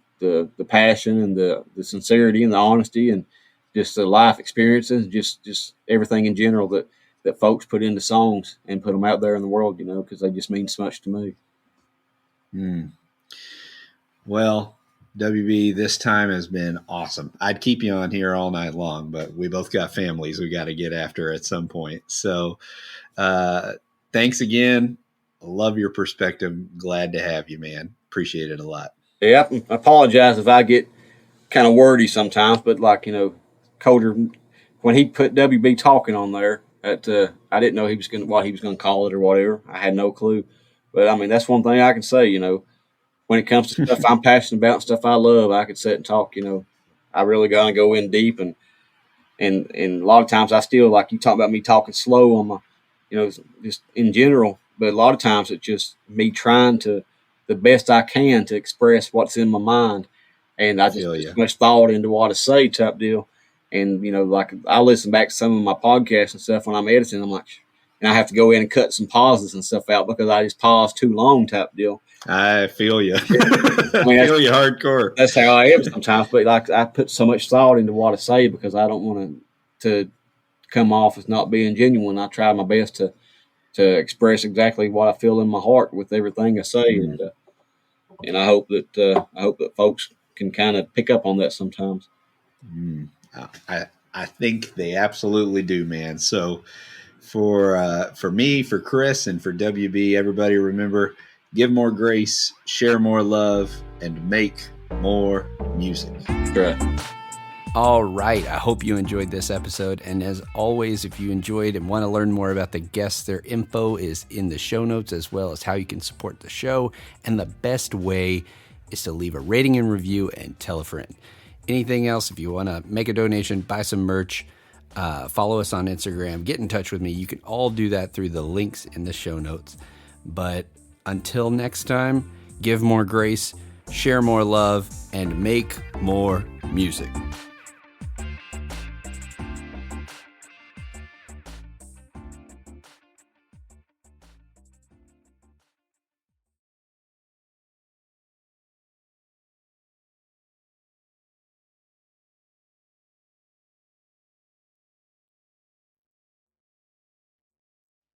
Speaker 3: passion, and the sincerity and the honesty, and just the life experiences, just everything in general that folks put into songs and put them out there in the world, because they just mean so much to me.
Speaker 2: Well, WB, this time has been awesome. I'd keep you on here all night long, but we both got families we got to get after at some point. So thanks again. Love your perspective. Glad to have you, man. Appreciate it a lot.
Speaker 3: Yeah, I apologize if I get kind of wordy sometimes, but like, Colter, when he put WB Talking on there, I didn't know what he was going to call it or whatever. I had no clue. But that's one thing I can say, when it comes to stuff I'm passionate about and stuff I love, I could sit and talk, I really got to go in deep, and a lot of times I still, like you talk about me talking slow on my, just in general, but a lot of times it's just me trying to the best I can to express what's in my mind. And I just put so much thought into what I say type deal. And, like I listen back to some of my podcasts and stuff when I'm editing, I'm like, and I have to go in and cut some pauses and stuff out because I just pause too long type deal.
Speaker 2: I feel you. I feel you hardcore.
Speaker 3: That's how I am sometimes. But like I put so much thought into what I say because I don't want to come off as not being genuine. I try my best to express exactly what I feel in my heart with everything I say. And I hope that folks can kind of pick up on that sometimes.
Speaker 2: I think they absolutely do, man. So for me, for Chris, and for WB, everybody remember, give more grace, share more love, and make more music.
Speaker 3: That's right.
Speaker 1: All right. I hope you enjoyed this episode. And as always, if you enjoyed and want to learn more about the guests, their info is in the show notes, as well as how you can support the show. And the best way is to leave a rating and review and tell a friend. Anything else, if you want to make a donation, buy some merch, follow us on Instagram, get in touch with me. You can all do that through the links in the show notes. But until next time, give more grace, share more love, and make more music.